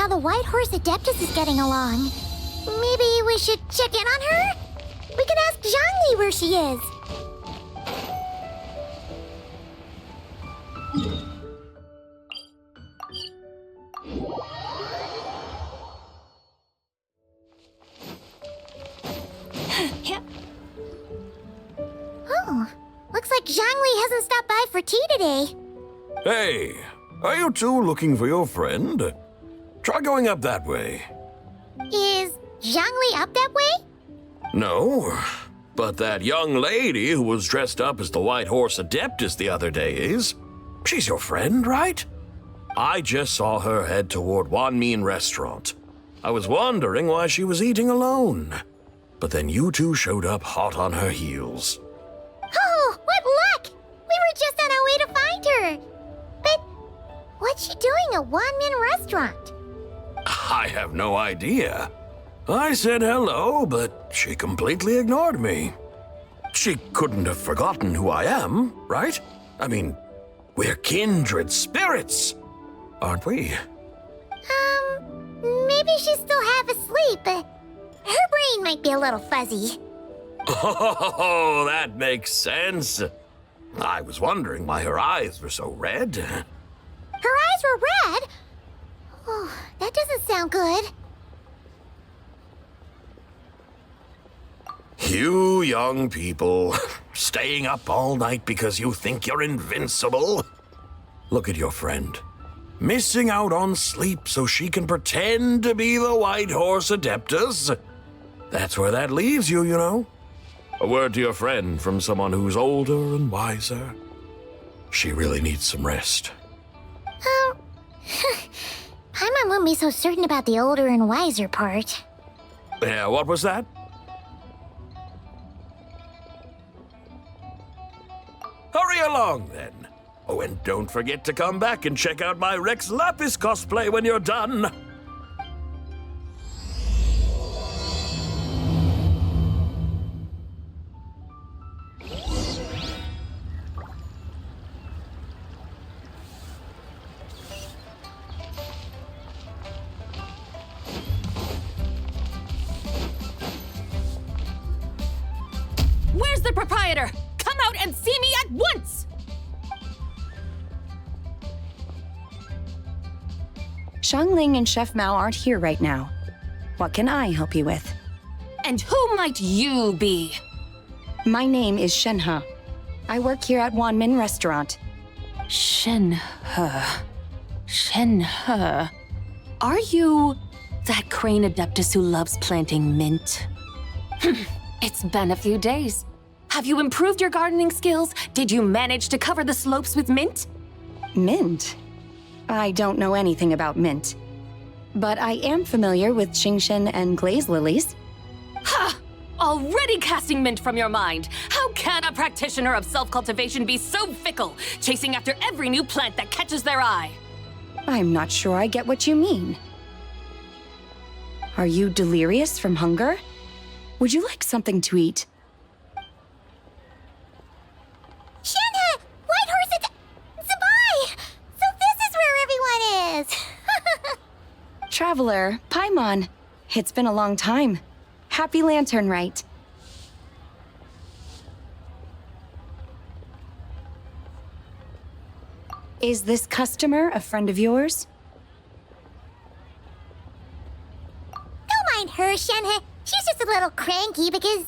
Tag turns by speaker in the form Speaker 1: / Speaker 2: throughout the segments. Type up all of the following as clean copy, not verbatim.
Speaker 1: how the White Horse Adeptus is getting along. Maybe we should check in on her? We can ask Zhangli where she is. Oh, looks like Zhangli hasn't stopped by for tea today.
Speaker 2: Hey, are you two looking for your friend? Try going up that way.
Speaker 1: Is Zhangli up that way?
Speaker 2: No, but that young lady who was dressed up as the White Horse Adeptus the other day is. She's your friend, right? I just saw her head toward OMEN restaurant. I was wondering why she was eating alone. But then you two showed up hot on her heels.
Speaker 1: Oh, what luck! We were just on our way to find her. But what's she doing at OMEN restaurant?
Speaker 2: I have no idea. I said hello, but she completely ignored me. She couldn't have forgotten who I am, right? I mean, we're kindred spirits, aren't we?
Speaker 1: Maybe she's still half asleep, but her brain might be a little fuzzy.
Speaker 2: Oh, that makes sense. I was wondering why her eyes were so red.
Speaker 1: Her eyes were red? Oh, that doesn't sound good.
Speaker 2: You young people, staying up all night because you think you're invincible. Look at your friend. Missing out on sleep so she can pretend to be the White Horse Adeptus. That's where that leaves you, you know. A word to your friend from someone who's older and wiser. She really needs some rest.
Speaker 1: Oh, Paimon won't be so certain about the older and wiser part.
Speaker 2: Yeah, what was that? Hurry along, then. Oh, and don't forget to come back and check out my Rex Lapis cosplay when you're done.
Speaker 3: Where's the proprietor? Come out and see me at once!
Speaker 4: Xiangling and Chef Mao aren't here right now. What can I help you with?
Speaker 3: And who might you be?
Speaker 4: My name is Shenhe. I work here at OMEN restaurant.
Speaker 3: Shenhe. Shenhe. Are you that crane adeptus who loves planting mint? It's been a few days. Have you improved your gardening skills? Did you manage to cover the slopes with mint?
Speaker 4: Mint? I don't know anything about mint. But I am familiar with Qingshen and glaze lilies.
Speaker 3: Ha! Already casting mint from your mind. How can a practitioner of self-cultivation be so fickle, chasing after every new plant that catches their eye?
Speaker 4: I'm not sure I get what you mean. Are you delirious from hunger? Would you like something to eat?
Speaker 1: Shenhe! White Horse Zabai! So this is where everyone is!
Speaker 4: Traveler, Paimon. It's been a long time. Happy Lanternlit. Is this customer a friend of yours?
Speaker 1: Don't mind her, Shenhe. She's just a little cranky because,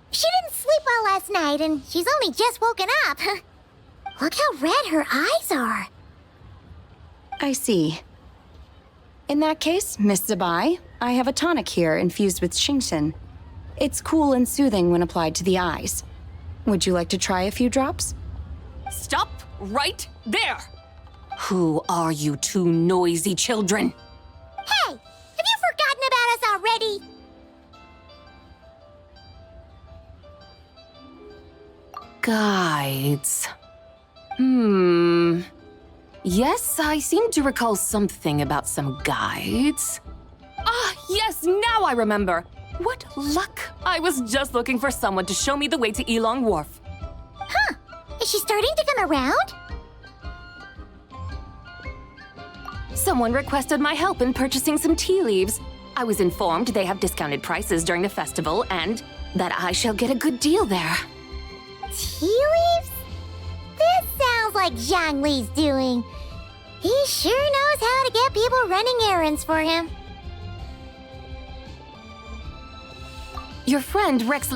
Speaker 1: she didn't sleep well last night and she's only just woken up. Look how red her eyes are.
Speaker 4: I see. In that case, Miss Zabai, I have a tonic here infused with Qingshen. It's cool and soothing when applied to the eyes. Would you like to try a few drops?
Speaker 3: Stop right there! Who are you two noisy children?
Speaker 1: Hey, have you forgotten about us already?
Speaker 3: Guides. Yes, I seem to recall something about some guides. Ah, yes, now I remember. What luck! I was just looking for someone to show me the way to Elong Wharf.
Speaker 1: Huh. Is she starting to come around?
Speaker 3: Someone requested my help in purchasing some tea leaves. I was informed they have discounted prices during the festival and that I shall get a good deal there.
Speaker 1: Tea leaves? This sounds like Zhongli's doing. He sure knows how to get people running errands for him.
Speaker 3: Your friend Rex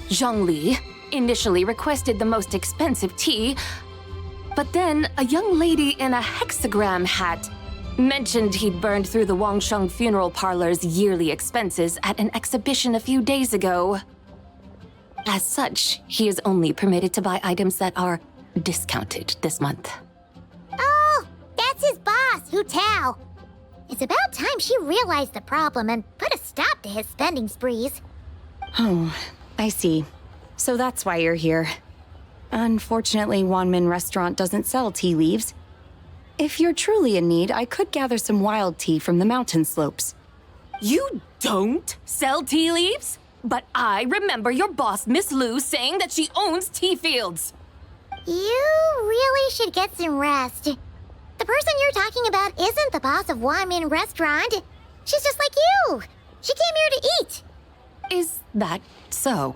Speaker 3: Zhongli initially requested the most expensive tea, but then a young lady in a hexagram hat mentioned he'd burned through the Wangsheng funeral parlor's yearly expenses at an exhibition a few days ago. As such, he is only permitted to buy items that are discounted this month.
Speaker 1: Oh, that's his boss, Hu Tao. It's about time she realized the problem and put a stop to his spending sprees.
Speaker 4: Oh, I see. So that's why you're here. Unfortunately, OMEN restaurant doesn't sell tea leaves. If you're truly in need, I could gather some wild tea from the mountain slopes.
Speaker 3: You don't sell tea leaves? But I remember your boss, Miss Lu, saying that she owns tea fields.
Speaker 1: You really should get some rest. The person you're talking about isn't the boss of OMEN restaurant. She's just like you. She came here to eat.
Speaker 3: Is that so?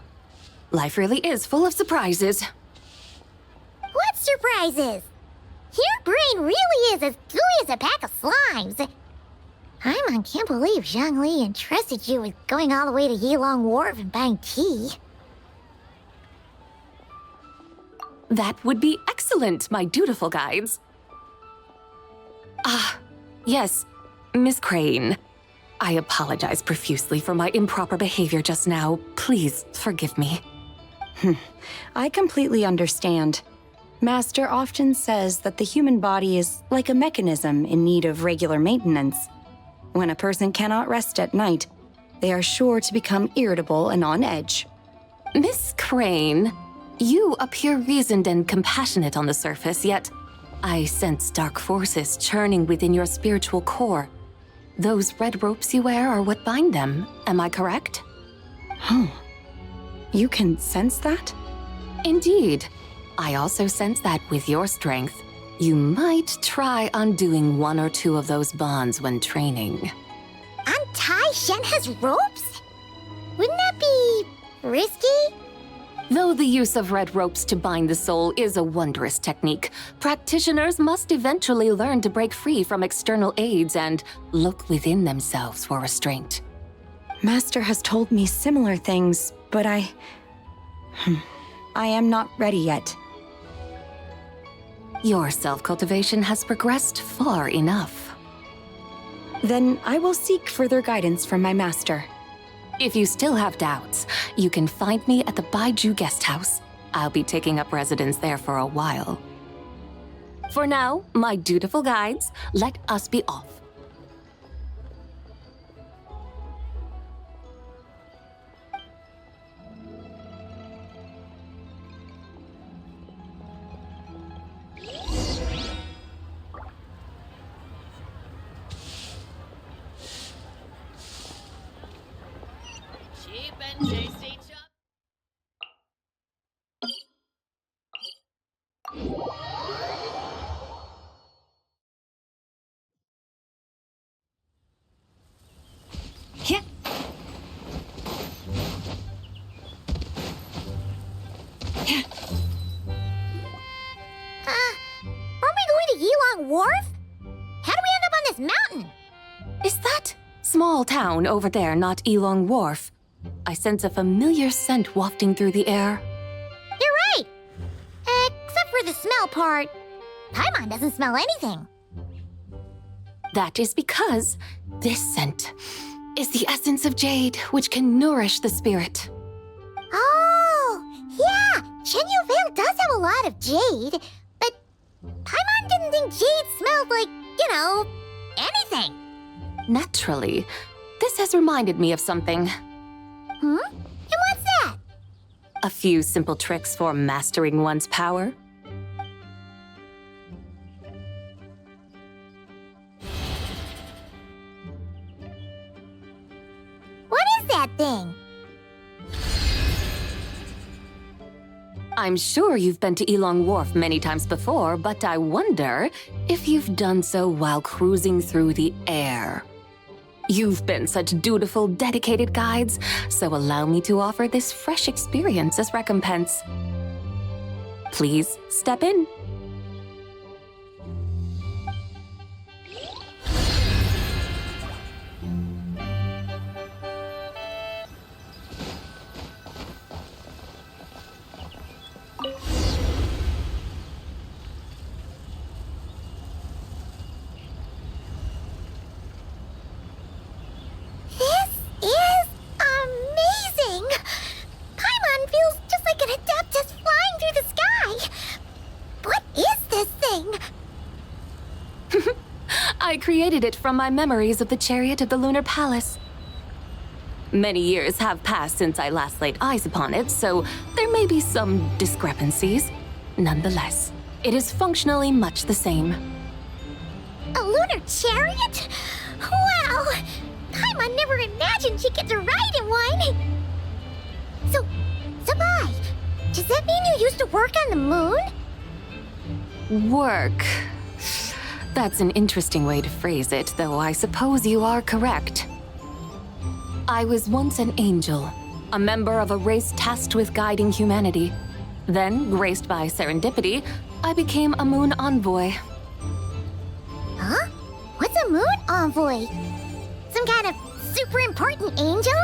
Speaker 3: Life really is full of surprises.
Speaker 1: What surprises? Your brain really is as gooey as a pack of slimes. I can't believe Zhongli entrusted you with going all the way to Yilong Wharf and buying tea.
Speaker 3: That would be excellent, my dutiful guides. Yes, Miss Crane. I apologize profusely for my improper behavior just now. Please forgive me.
Speaker 4: I completely understand. Master often says that the human body is like a mechanism in need of regular maintenance. When a person cannot rest at night, they are sure to become irritable and on edge.
Speaker 3: Miss Crane, you appear reasoned and compassionate on the surface, yet I sense dark forces churning within your spiritual core. Those red ropes you wear are what bind them, am I correct?
Speaker 4: You can sense that?
Speaker 3: Indeed. I also sense that with your strength, you might try undoing one or two of those bonds when training.
Speaker 1: Untie Shenhe's ropes? Wouldn't that be risky?
Speaker 3: Though the use of red ropes to bind the soul is a wondrous technique, practitioners must eventually learn to break free from external aids and look within themselves for restraint.
Speaker 4: Master has told me similar things, but I am not ready yet.
Speaker 3: Your self-cultivation has progressed far enough.
Speaker 4: Then I will seek further guidance from my master.
Speaker 3: If you still have doubts, you can find me at the Baiju Guest House. I'll be taking up residence there for a while. For now, my dutiful guides, let us be off.
Speaker 5: Cheap and tasty chop.
Speaker 3: Here.
Speaker 1: Aren't we going to Yilong Wharf? How do we end up on this mountain?
Speaker 3: Is that small town over there not Elong Wharf? I sense a familiar scent wafting through the air.
Speaker 1: You're right. Except for the smell part. Paimon doesn't smell anything.
Speaker 3: That is because this scent is the essence of jade, which can nourish the spirit.
Speaker 1: Oh, yeah. Shenyu Vale does have a lot of jade, but Paimon didn't think jade smelled like, anything.
Speaker 3: Naturally, this has reminded me of something.
Speaker 1: And what's that?
Speaker 3: A few simple tricks for mastering one's power.
Speaker 1: What is that thing?
Speaker 3: I'm sure you've been to Elong Wharf many times before, but I wonder if you've done so while cruising through the air. You've been such dutiful, dedicated guides, so allow me to offer this fresh experience as recompense. Please step in. I created it from my memories of the chariot of the Lunar Palace. Many years have passed since I last laid eyes upon it, so there may be some discrepancies. Nonetheless, it is functionally much the same.
Speaker 1: A lunar chariot? Wow! Paimon never imagined she'd get to ride in one! So, Sabai, does that mean you used to work on the moon?
Speaker 3: Work. That's an interesting way to phrase it, though I suppose you are correct. I was once an angel, a member of a race tasked with guiding humanity. Then, graced by serendipity, I became a moon envoy.
Speaker 1: Huh? What's a moon envoy? Some kind of super important angel?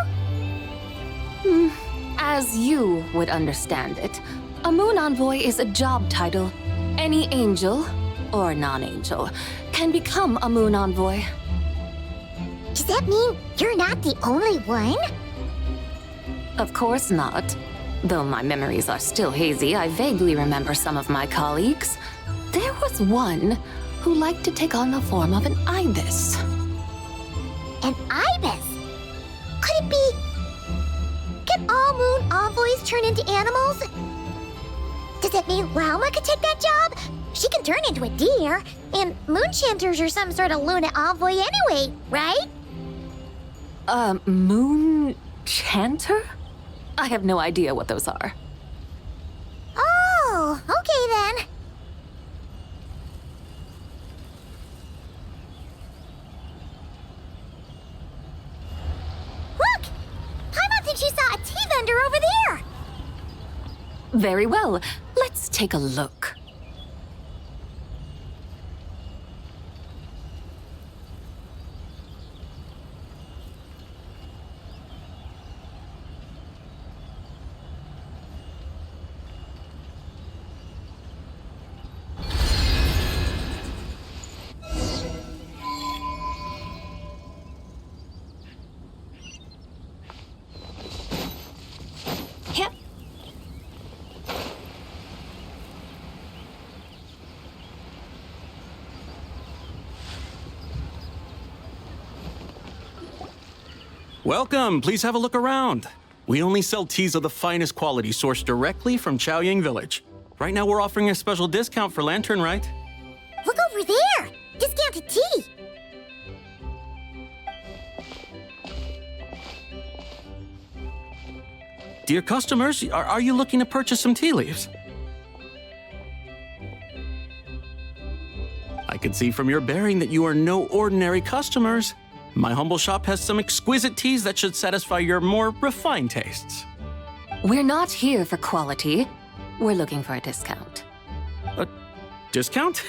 Speaker 3: As you would understand it, a moon envoy is a job title. Any angel, or non-angel, can become a moon envoy.
Speaker 1: Does that mean you're not the only one?
Speaker 3: Of course not. Though my memories are still hazy, I vaguely remember some of my colleagues. There was one who liked to take on the form of an ibis.
Speaker 1: An ibis? Could it be... Can all moon envoys turn into animals? Does that mean Lauma could take that job? She can turn into a deer, and moon chanters are some sort of Luna envoy anyway, right?
Speaker 3: Moon chanter? I have no idea what those are.
Speaker 1: Oh, okay then. Look! Paimon thinks she saw a tea vendor over there!
Speaker 3: Very well. Let's take a look.
Speaker 5: Welcome, please have a look around. We only sell teas of the finest quality sourced directly from Chaoying Village. Right now we're offering a special discount for Lanternlit.
Speaker 1: Look over there! Discounted tea!
Speaker 5: Dear customers, are you looking to purchase some tea leaves? I can see from your bearing that you are no ordinary customers. My humble shop has some exquisite teas that should satisfy your more refined tastes.
Speaker 3: We're not here for quality. We're looking for a discount.
Speaker 5: A discount?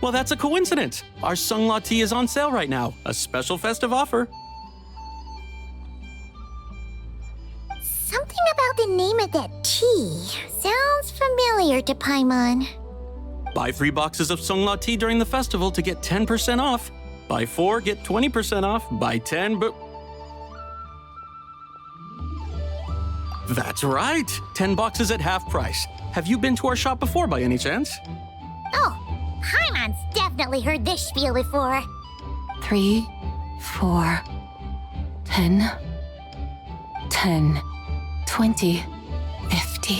Speaker 5: Well, that's a coincidence. Our Sungla tea is on sale right now. A special festive offer.
Speaker 1: Something about the name of that tea sounds familiar to Paimon.
Speaker 5: Buy 3 boxes of Sungla tea during the festival to get 10% off. Buy 4, get 20% off. Buy 10, but... That's right! 10 boxes at half price. Have you been to our shop before by any chance?
Speaker 1: Oh, Paimon's definitely heard this spiel before.
Speaker 3: 3, 4, 10, 10, 20, 50.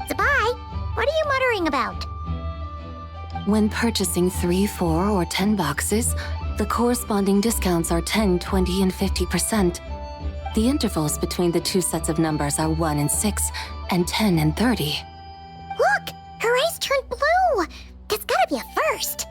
Speaker 1: Sabai, what are you muttering about?
Speaker 3: When purchasing 3, 4, or 10 boxes, the corresponding discounts are 10, 20, and 50%. The intervals between the two sets of numbers are 1 and 6, and 10 and 30.
Speaker 1: Look! Her eyes turned blue! That's gotta be a first.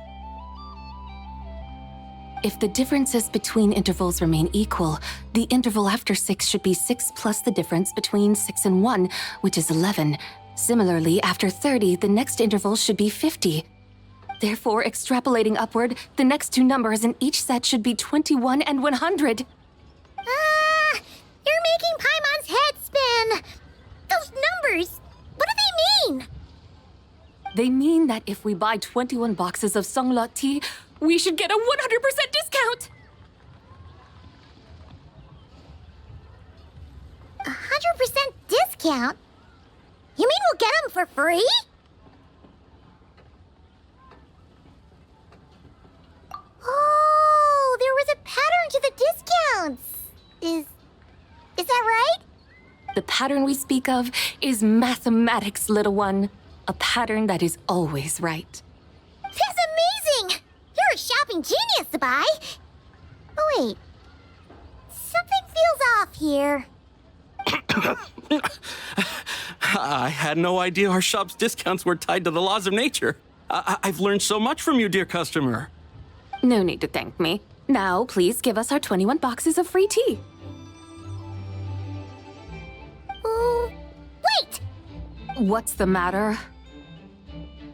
Speaker 3: If the differences between intervals remain equal, the interval after 6 should be 6 plus the difference between 6 and 1, which is 11. Similarly, after 30, the next interval should be 50. Therefore, extrapolating upward, the next two numbers in each set should be 21 and 100.
Speaker 1: You're making Paimon's head spin! Those numbers, what do they mean?
Speaker 3: They mean that if we buy 21 boxes of Songlot tea, we should get a 100% discount!
Speaker 1: 100% discount? You mean we'll get them for free? Oh, there was a pattern to the discounts. Is that right?
Speaker 3: The pattern we speak of is mathematics, little one. A pattern that is always right.
Speaker 1: That's amazing! You're a shopping genius, Sabai. Oh, wait. Something feels off here.
Speaker 5: I had no idea our shop's discounts were tied to the laws of nature. I've learned so much from you, dear customer.
Speaker 3: No need to thank me. Now, please give us our 21 boxes of free tea.
Speaker 1: Wait!
Speaker 3: What's the matter?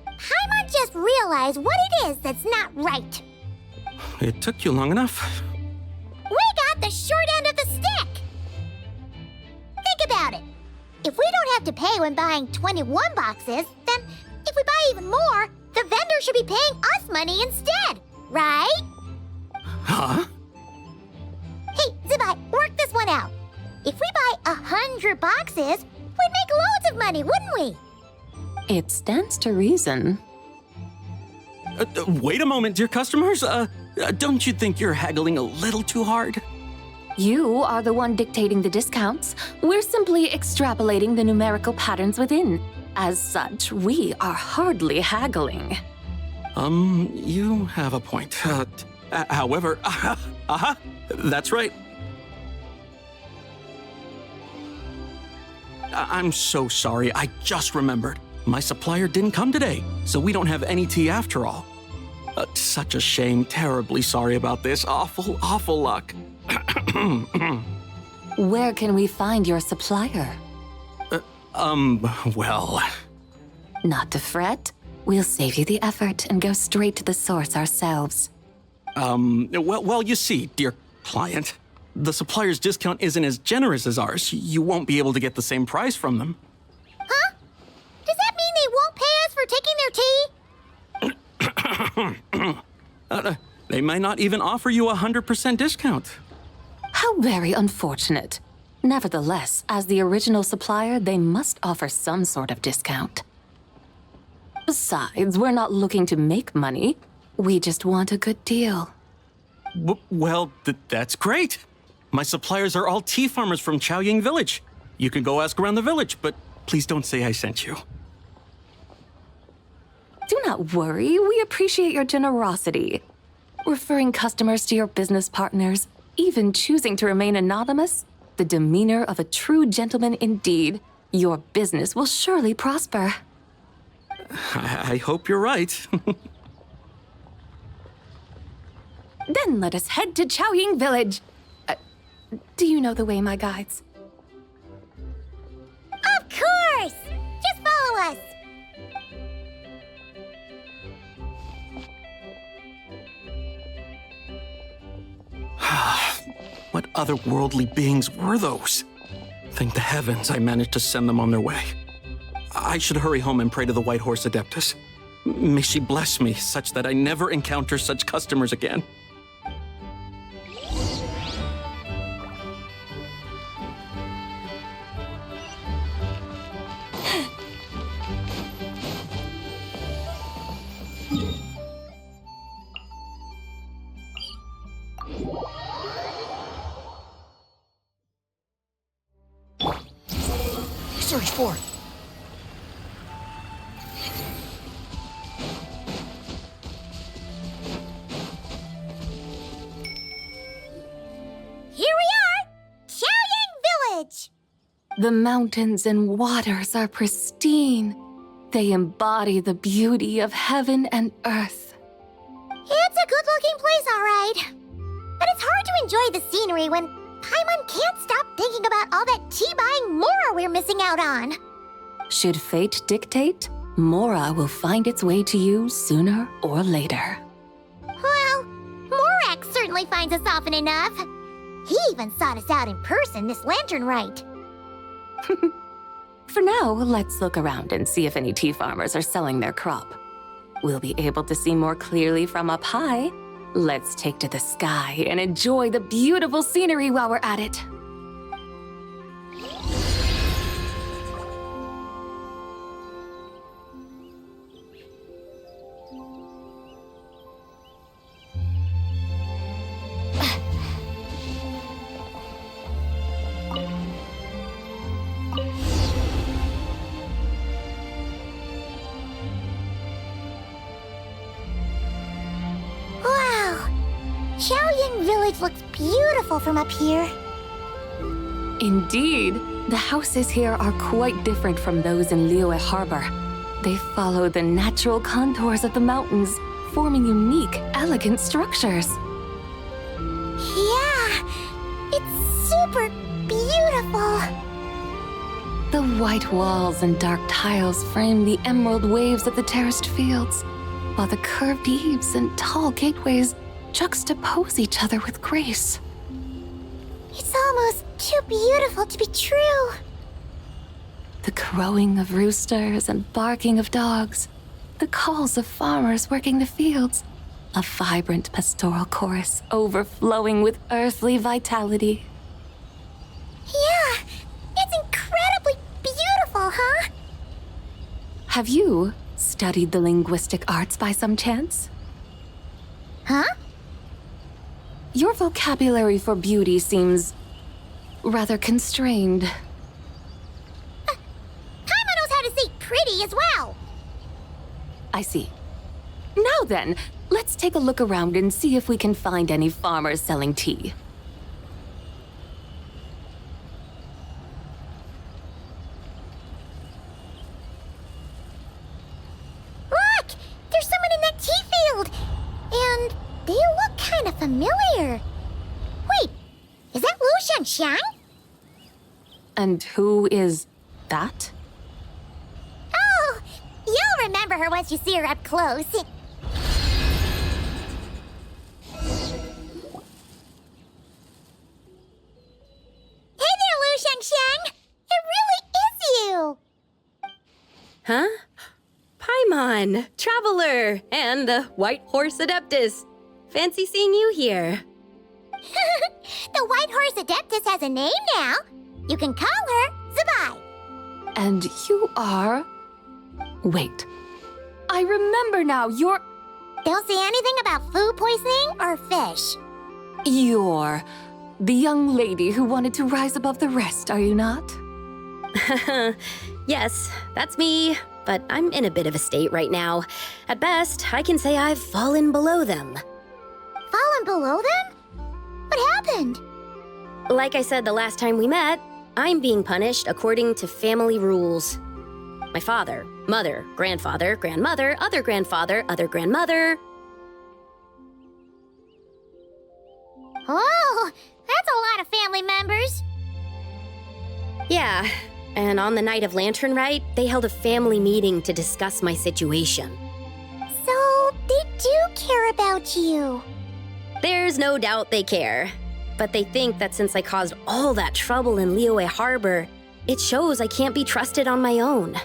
Speaker 1: Paimon just realized what it is that's not right.
Speaker 5: It took you long enough.
Speaker 1: We got the short end of the stick! Think about it. If we don't have to pay when buying 21 boxes, then if we buy even more, the vendor should be paying us money instead, right?
Speaker 5: Huh?
Speaker 1: Hey, Zibai, work this one out. If we buy 100 boxes, we'd make loads of money, wouldn't we?
Speaker 3: It stands to reason.
Speaker 5: Wait a moment, dear customers. Don't you think you're haggling a little too hard?
Speaker 3: You are the one dictating the discounts. We're simply extrapolating the numerical patterns within. As such, we are hardly haggling.
Speaker 5: You have a point. However, that's right. I'm so sorry. I just remembered. My supplier didn't come today, so we don't have any tea after all. Such a shame. Terribly sorry about this. Awful, awful luck.
Speaker 3: Where can we find your supplier?
Speaker 5: Well...
Speaker 3: Not to fret. We'll save you the effort and go straight to the source ourselves.
Speaker 5: Well, you see, dear client, the supplier's discount isn't as generous as ours. You won't be able to get the same price from them.
Speaker 1: Huh? Does that mean they won't pay us for taking their tea?
Speaker 5: They might not even offer you a 100% discount.
Speaker 3: How very unfortunate. Nevertheless, as the original supplier, they must offer some sort of discount. Besides, we're not looking to make money. We just want a good deal.
Speaker 5: Well, that's great. My suppliers are all tea farmers from Chaoying Village. You can go ask around the village, but please don't say I sent you.
Speaker 3: Do not worry, we appreciate your generosity. Referring customers to your business partners, even choosing to remain anonymous, the demeanor of a true gentleman indeed. Your business will surely prosper.
Speaker 5: I hope you're right.
Speaker 3: Then let us head to Chaoying Village. Do you know the way, my guides?
Speaker 1: Of course! Just follow us!
Speaker 5: What otherworldly beings were those? Thank the heavens I managed to send them on their way. I should hurry home and pray to the White Horse Adeptus. May she bless me such that I never encounter such customers again.
Speaker 6: Search for it.
Speaker 1: Here we are! Chaoying Village!
Speaker 3: The mountains and waters are pristine. They embody the beauty of heaven and earth.
Speaker 1: It's a good-looking place, all right. But it's hard to enjoy the scenery when Paimon can't stop thinking about all that tea-buying Mora we're missing out on.
Speaker 3: Should fate dictate, Mora will find its way to you sooner or later.
Speaker 1: Well, Morak certainly finds us often enough. He even sought us out in person this lantern rite.
Speaker 3: For now, let's look around and see if any tea farmers are selling their crop. We'll be able to see more clearly from up high. Let's take to the sky and enjoy the beautiful scenery while we're at it.
Speaker 1: Wow! Xiaoying Village looks beautiful from up here.
Speaker 3: Indeed, the houses here are quite different from those in Liyue Harbor. They follow the natural contours of the mountains, forming unique, elegant structures.
Speaker 1: Yeah, it's super beautiful.
Speaker 3: The white walls and dark tiles frame the emerald waves of the terraced fields, while the curved eaves and tall gateways juxtapose each other with grace.
Speaker 1: It's almost too beautiful to be true.
Speaker 3: The crowing of roosters and barking of dogs, the calls of farmers working the fields, a vibrant pastoral chorus overflowing with earthly vitality.
Speaker 1: Yeah, it's incredibly beautiful, huh?
Speaker 3: Have you studied the linguistic arts by some chance?
Speaker 1: Huh?
Speaker 3: Your vocabulary for beauty seems rather constrained.
Speaker 1: Paimon knows how to say pretty as well.
Speaker 3: I see. Now then, let's take a look around and see if we can find any farmers selling tea.
Speaker 1: Look! There's someone in that tea field! And they look kind of familiar. Wait, is that Lu Shanxiang?
Speaker 3: And who is that?
Speaker 1: Oh, you'll remember her once you see her up close. Hey there, Lu Shanxiang! It really is you!
Speaker 6: Huh? Paimon, Traveler, and the White Horse Adeptus. Fancy seeing you here.
Speaker 1: The White Horse Adeptus has a name now. You can call her Zabai.
Speaker 3: And you are... Wait. I remember now, you're
Speaker 1: Don't say anything about food poisoning or fish.
Speaker 3: the young lady who wanted to rise above the rest, are you not?
Speaker 6: Yes, that's me, but I'm in a bit of a state right now. At best, I can say I've fallen below them.
Speaker 1: Fallen below them? What happened?
Speaker 6: Like I said the last time we met, I'm being punished according to family rules. My father, mother, grandfather, grandmother, other grandfather, other grandmother.
Speaker 1: Oh, that's a lot of family members.
Speaker 6: Yeah, and on the night of Lantern Rite, they held a family meeting to discuss my situation.
Speaker 1: So, they do care about you.
Speaker 6: There's no doubt they care. But they think that since I caused all that trouble in Liyue Harbor, it shows I can't be trusted on my own.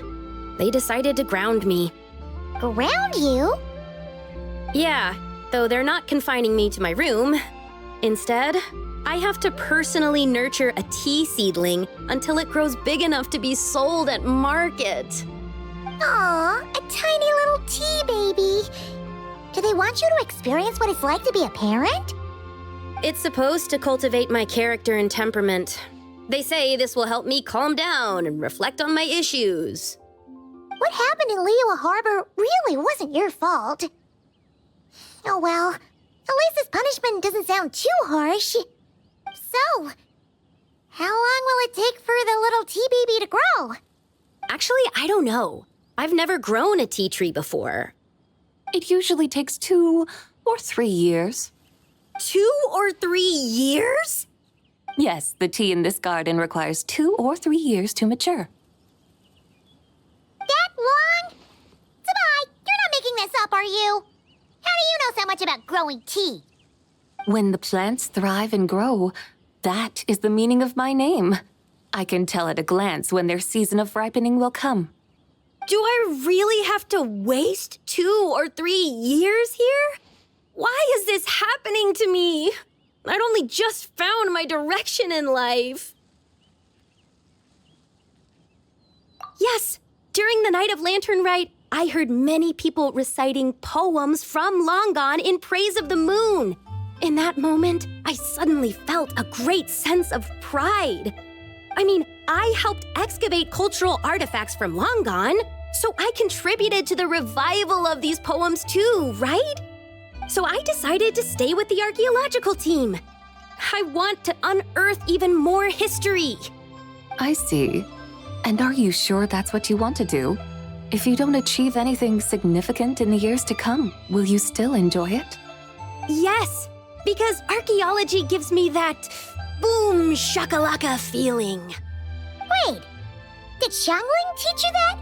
Speaker 6: They decided to ground me.
Speaker 1: Ground you?
Speaker 6: Yeah, though they're not confining me to my room. Instead, I have to personally nurture a tea seedling until it grows big enough to be sold at market.
Speaker 1: Aw, a tiny little tea baby. Do they want you to experience what it's like to be a parent?
Speaker 6: It's supposed to cultivate my character and temperament. They say this will help me calm down and reflect on my issues.
Speaker 1: What happened in Liyue Harbor really wasn't your fault. Oh well, at least this punishment doesn't sound too harsh. So, How long will it take for the little tea baby to grow?
Speaker 6: Actually, I don't know. I've never grown a tea tree before.
Speaker 3: It usually takes 2 or 3 years.
Speaker 6: 2 or 3 years?
Speaker 3: Yes, the tea in this garden requires 2 or 3 years to mature.
Speaker 1: That long? Sabai, you're not making this up, are you? How do you know so much about growing tea?
Speaker 3: When the plants thrive and grow, that is the meaning of my name. I can tell at a glance when their season of ripening will come.
Speaker 6: Do I really have to waste 2 or 3 years here? Why is this happening to me? I'd only just found my direction in life. Yes, during the night of Lantern Rite, I heard many people reciting poems from long gone in praise of the moon. In that moment, I suddenly felt a great sense of pride. I mean, I helped excavate cultural artifacts from long gone, so I contributed to the revival of these poems too, right? So I decided to stay with the archaeological team. I want to unearth even more history.
Speaker 3: I see. And are you sure that's what you want to do? If you don't achieve anything significant in the years to come, will you still enjoy it?
Speaker 6: Yes, because archaeology gives me that boom shakalaka feeling.
Speaker 1: Wait, did Xiangling teach you that?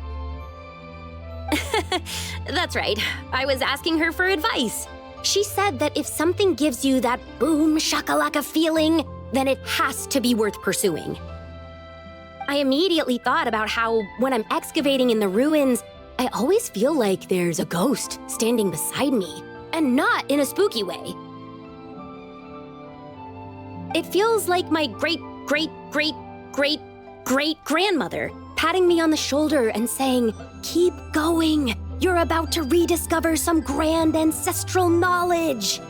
Speaker 6: That's right. I was asking her for advice. She said that if something gives you that boom shakalaka feeling, then it has to be worth pursuing. I immediately thought about how, when I'm excavating in the ruins, I always feel like there's a ghost standing beside me, and not in a spooky way. It feels like my great-great-great-great-great-grandmother patting me on the shoulder and saying, "Keep going. You're about to rediscover some grand ancestral knowledge."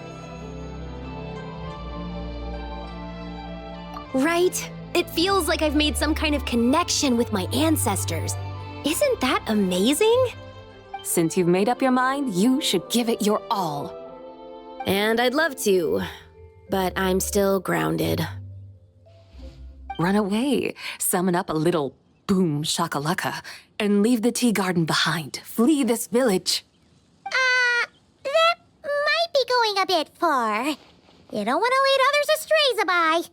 Speaker 6: Right? It feels like I've made some kind of connection with my ancestors. Isn't that amazing?
Speaker 3: Since you've made up your mind, you should give it your all.
Speaker 6: And I'd love to, but I'm still grounded.
Speaker 3: Run away, summon up a little boom shakalaka, and leave the tea garden behind. Flee this village.
Speaker 1: That might be going a bit far. You don't want to lead others astray, Sabai.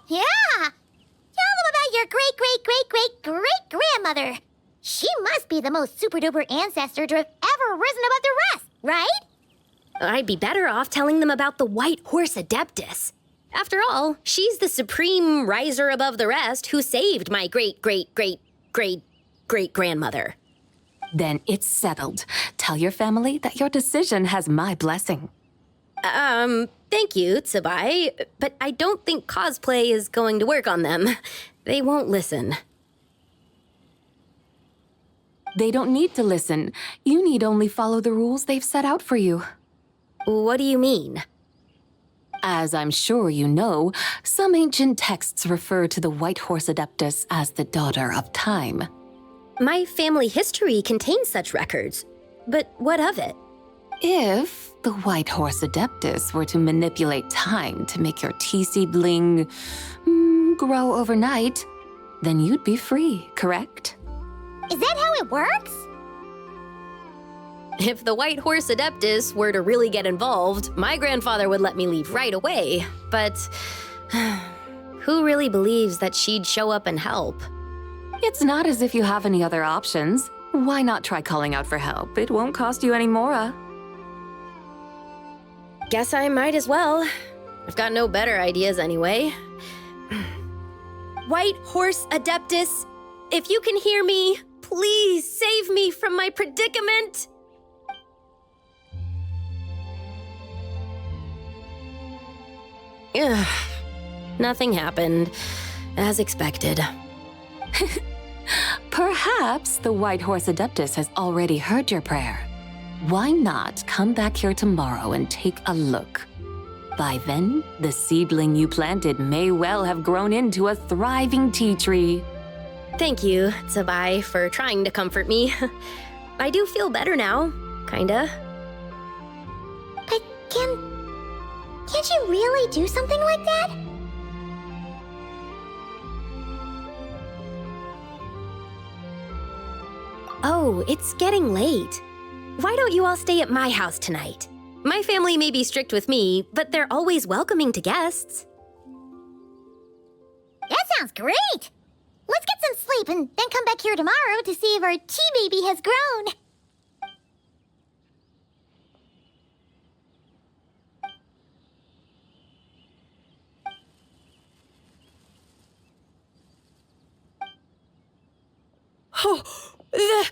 Speaker 1: Yeah! Tell them about your great-great-great-great-great-grandmother. She must be the most super-duper ancestor to have ever risen above the rest, right?
Speaker 6: I'd be better off telling them about the White Horse Adeptus. After all, she's the supreme riser above the rest who saved my great-great-great-great-great-grandmother.
Speaker 3: Then it's settled. Tell your family that your decision has my blessing.
Speaker 6: Thank you, Tsubai, but I don't think cosplay is going to work on them. They won't listen.
Speaker 3: They don't need to listen. You need only follow the rules they've set out for you.
Speaker 6: What do you mean?
Speaker 3: As I'm sure you know, some ancient texts refer to the White Horse Adeptus as the daughter of time.
Speaker 6: My family history contains such records, but what of it?
Speaker 3: If the White Horse Adeptus were to manipulate time to make your tea seedling grow overnight, then you'd be free, correct?
Speaker 1: Is that how it works?
Speaker 6: If the White Horse Adeptus were to really get involved, my grandfather would let me leave right away, but who really believes that she'd show up and help?
Speaker 3: It's not as if you have any other options. Why not try calling out for help? It won't cost you any more.
Speaker 6: Guess I might as well. I've got no better ideas anyway. White Horse Adeptus, if you can hear me, please save me from my predicament. Ugh. Nothing happened, as expected.
Speaker 3: Perhaps the White Horse Adeptus has already heard your prayer. Why not come back here tomorrow and take a look? By then, the seedling you planted may well have grown into a thriving tea tree.
Speaker 6: Thank you, Tsubai, for trying to comfort me. I do feel better now, kinda.
Speaker 1: But can Can't you really do something like that?
Speaker 6: Oh, it's getting late. Why don't you all stay at my house tonight? My family may be strict with me, but they're always welcoming to guests.
Speaker 1: That sounds great! Let's get some sleep and then come back here tomorrow to see if our tea baby has grown.
Speaker 6: Oh, the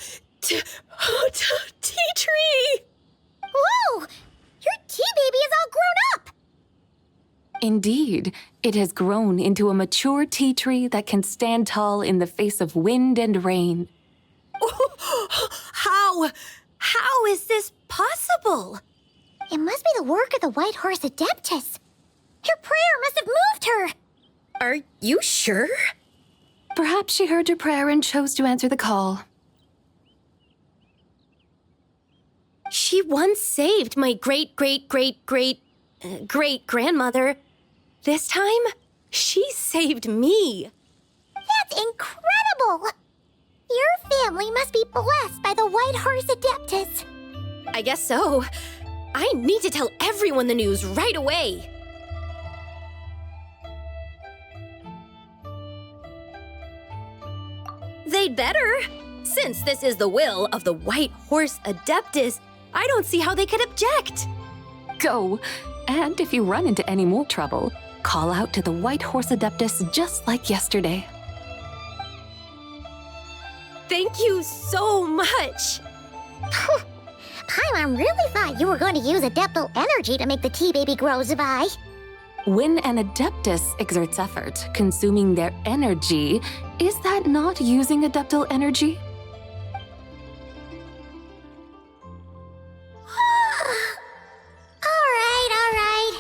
Speaker 6: tea tree!
Speaker 1: Whoa! Your tea baby is all grown up!
Speaker 3: Indeed, it has grown into a mature tea tree that can stand tall in the face of wind and rain.
Speaker 6: How is this possible?
Speaker 1: It must be the work of the White Horse Adeptus. Your prayer must have moved her.
Speaker 6: Are you sure?
Speaker 3: Perhaps she heard your prayer and chose to answer the call.
Speaker 6: She once saved my great-great-great-great-great-grandmother. This time, she saved me.
Speaker 1: That's incredible! Your family must be blessed by the White Horse Adeptus.
Speaker 6: I guess so. I need to tell everyone the news right away. They'd better. Since this is the will of the White Horse Adeptus, I don't see how they could object.
Speaker 3: Go, and if you run into any more trouble, call out to the White Horse Adeptus just like yesterday.
Speaker 6: Thank you so much.
Speaker 1: Paimon really thought you were going to use Adeptal energy to make the tea baby grow, Zabai.
Speaker 3: When an Adeptus exerts effort, consuming their energy, is that not using Adeptal energy?
Speaker 1: All right.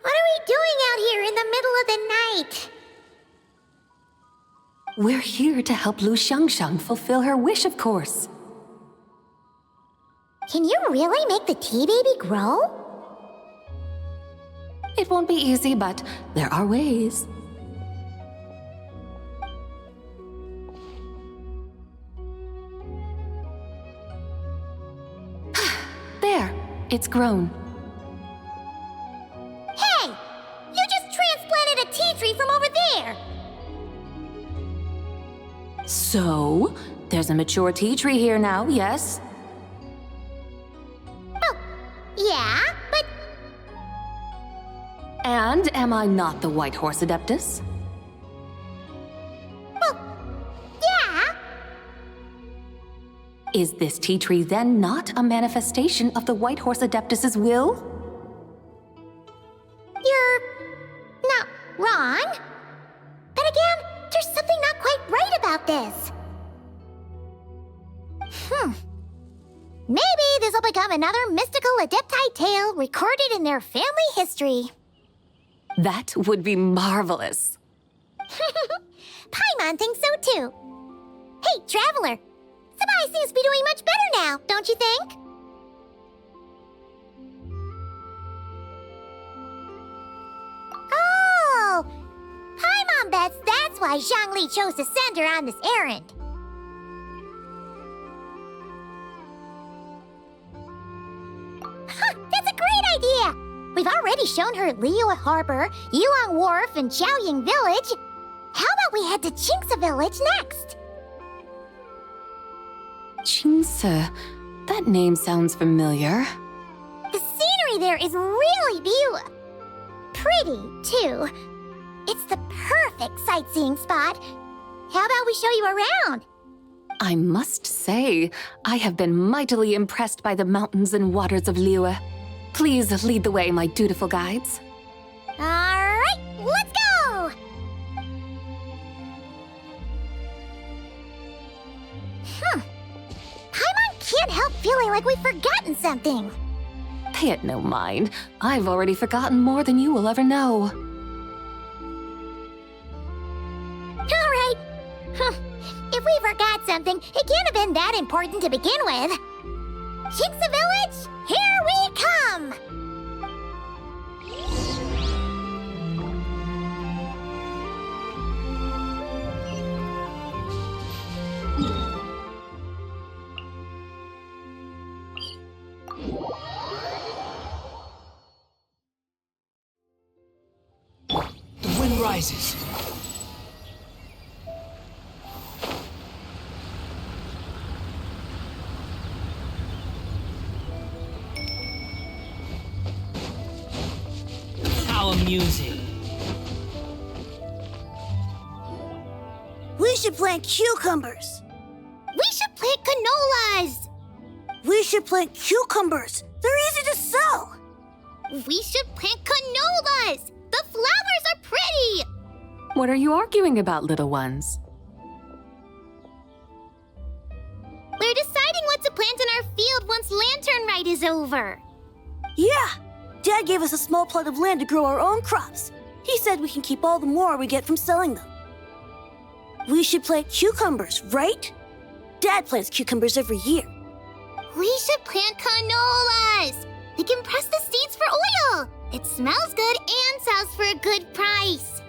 Speaker 1: What are we doing out here in the middle of the night?
Speaker 3: We're here to help Lu Xiangxiang fulfill her wish, of course.
Speaker 1: Can you really make the tea baby grow?
Speaker 3: It won't be easy, but there are ways. There, it's grown.
Speaker 1: Hey! You just transplanted a tea tree from over there!
Speaker 3: So, there's a mature tea tree here now, yes?
Speaker 1: Oh, yeah, but
Speaker 3: And am I not the White Horse Adeptus?
Speaker 1: well, yeah.
Speaker 3: Is this tea tree then not a manifestation of the White Horse Adeptus's will?
Speaker 1: You're not wrong. But again, there's something not quite right about this. Maybe this will become another mystical Adepti tale recorded in their family history.
Speaker 3: That would be marvelous.
Speaker 1: Paimon thinks so too. Hey, Traveler. Sabai seems to be doing much better now, don't you think? Oh! Paimon bets that's why Zhongli chose to send her on this errand. Huh, that's a great idea! We've already shown her Liyue Harbor, Yulong Wharf, and Xiaoying Village. How about we head to Qingce Village next?
Speaker 3: Qingce, that name sounds familiar.
Speaker 1: The scenery there is really beautiful. Pretty, too. It's the perfect sightseeing spot. How about we show you around?
Speaker 3: I must say, I have been mightily impressed by the mountains and waters of Liyue. Please lead the way, my dutiful guides.
Speaker 1: All right, let's go! Paimon can't help feeling like we've forgotten something.
Speaker 3: Pay it no mind. I've already forgotten more than you will ever know.
Speaker 1: All right. If we forgot something, it can't have been that important to begin with. Qingce Village, here we come!
Speaker 7: surprises. How amusing.
Speaker 8: We should plant cucumbers.
Speaker 1: We should plant canolas.
Speaker 8: We should plant cucumbers. They're easy to sell.
Speaker 1: We should plant canolas. The flowers are pretty.
Speaker 3: What are you arguing about, little ones?
Speaker 1: We're deciding what to plant in our field once Lanternlit is over.
Speaker 8: Yeah. Dad gave us a small plot of land to grow our own crops. He said we can keep all the more we get from selling them. We should plant cucumbers, right? Dad plants cucumbers every year.
Speaker 1: We should plant canolas. We can press the seeds for oil. It smells good and sells for a good price.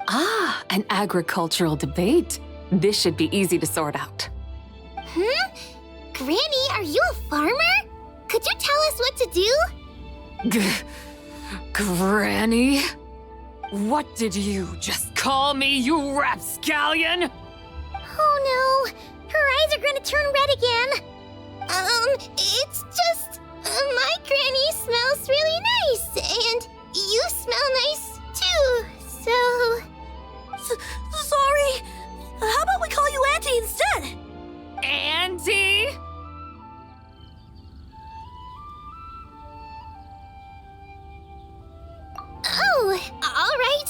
Speaker 3: Ah, an agricultural debate. This should be easy to sort out.
Speaker 1: Granny, are you a farmer? Could you tell us what to do?
Speaker 3: Granny? What did you just call me, you rapscallion?
Speaker 1: Oh no, her eyes are gonna turn red again. It's just, my granny smells really nice, and you smell nice too, so...
Speaker 8: Sorry. How about we call you Auntie instead?
Speaker 3: Auntie?
Speaker 1: Oh, all right.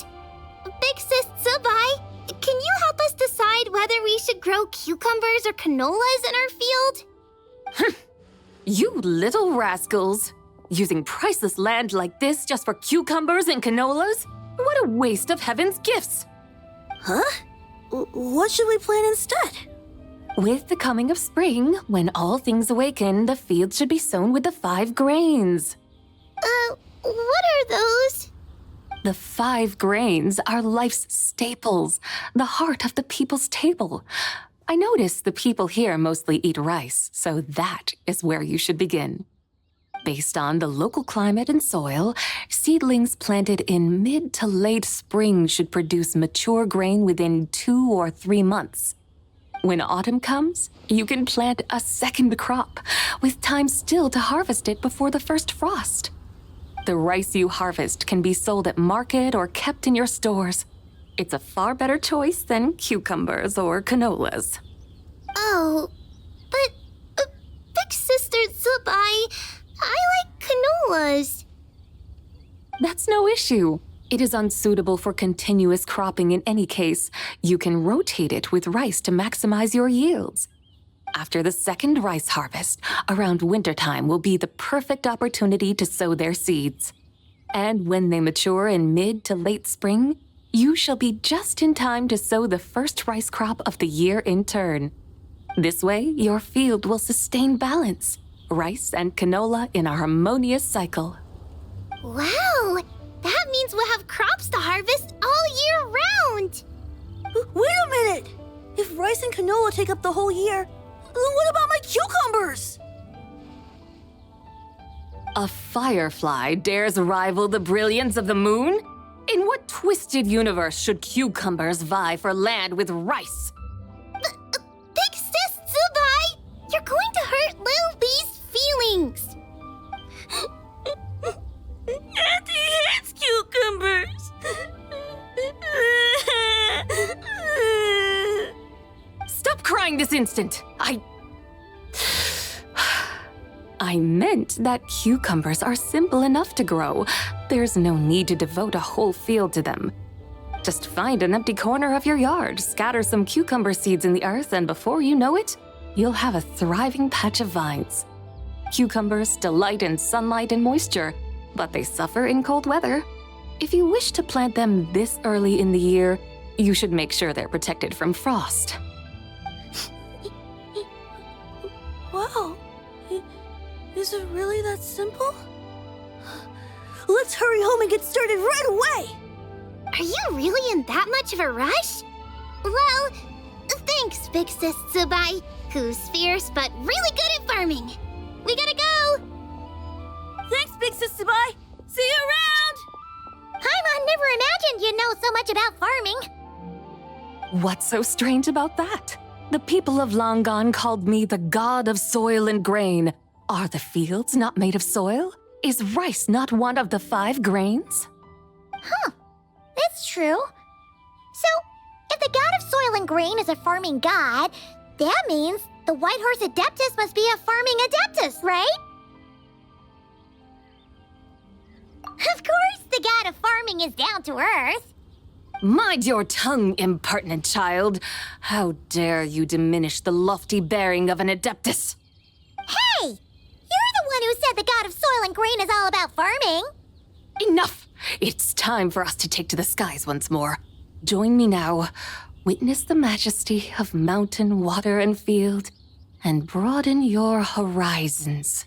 Speaker 1: Big Sis Tsubai, can you help us decide whether we should grow cucumbers or canolas in our field?
Speaker 3: You little rascals. Using priceless land like this just for cucumbers and canolas? What a waste of heaven's gifts.
Speaker 8: Huh? What should we plant instead?
Speaker 3: With the coming of spring, when all things awaken, the field should be sown with the 5 grains.
Speaker 1: What are those?
Speaker 3: The 5 grains are life's staples, the heart of the people's table. I notice the people here mostly eat rice, so that is where you should begin. Based on the local climate and soil, seedlings planted in mid to late spring should produce mature grain within 2 or 3 months. When autumn comes, you can plant a second crop, with time still to harvest it before the first frost. The rice you harvest can be sold at market or kept in your stores. It's a far better choice than cucumbers or canolas.
Speaker 1: Oh, but Big Sister Tsubai, I like canolas.
Speaker 3: That's no issue. It is unsuitable for continuous cropping in any case. You can rotate it with rice to maximize your yields. After the second rice harvest, around wintertime will be the perfect opportunity to sow their seeds. And when they mature in mid to late spring, you shall be just in time to sow the first rice crop of the year in turn. This way, your field will sustain balance, rice and canola in a harmonious cycle.
Speaker 1: Wow, that means we'll have crops to harvest all year round.
Speaker 8: Wait a minute! If rice and canola take up the whole year, then what about my cucumbers?
Speaker 3: A firefly dares rival the brilliance of the moon? In what twisted universe should cucumbers vie for land with rice?
Speaker 1: Big Sis Tsubai, you're going to hurt Lil Bee's feelings.
Speaker 8: Auntie hates cucumbers.
Speaker 3: Stop crying this instant! I meant that cucumbers are simple enough to grow. There's no need to devote a whole field to them. Just find an empty corner of your yard, scatter some cucumber seeds in the earth, and before you know it, you'll have a thriving patch of vines. Cucumbers delight in sunlight and moisture, but they suffer in cold weather. If you wish to plant them this early in the year, you should make sure they're protected from frost.
Speaker 8: Wow. Is it really that simple? Let's hurry home and get started right away!
Speaker 1: Are you really in that much of a rush? Well, thanks, Big Sis Tsubai, who's fierce but really good at farming. We gotta go!
Speaker 8: Thanks, Big Sis Tsubai! See you around!
Speaker 1: I'm on never imagined you'd know so much about farming.
Speaker 3: What's so strange about that? The people of Long Gone called me the god of soil and grain. Are the fields not made of soil? Is rice not one of the 5 grains?
Speaker 1: Huh. That's true. So, if the god of soil and grain is a farming god, that means the White Horse Adeptus must be a farming adeptus, right? Of course, the god of farming is down to earth.
Speaker 3: Mind your tongue, impertinent child. How dare you diminish the lofty bearing of an adeptus?
Speaker 1: Hey! You're the one who said the god of soil and grain is all about farming.
Speaker 3: Enough! It's time for us to take to the skies once more. Join me now. Witness the majesty of mountain, water, and field, and broaden your horizons.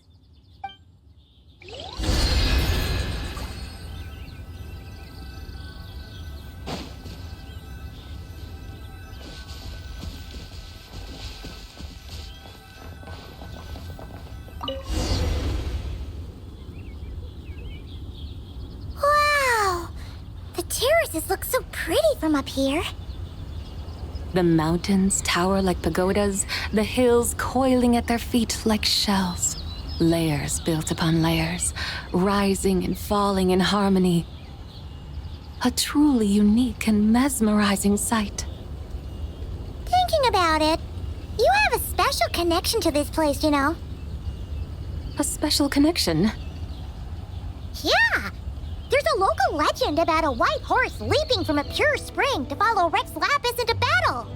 Speaker 1: Wow! The terraces look so pretty from up here.
Speaker 3: The mountains tower like pagodas, the hills coiling at their feet like shells. Layers built upon layers, rising and falling in harmony. A truly unique and mesmerizing sight.
Speaker 1: Thinking about it, you have a special connection to this place, you know.
Speaker 3: A special connection.
Speaker 1: Yeah! There's a local legend about a white horse leaping from a pure spring to follow Rex Lapis into battle.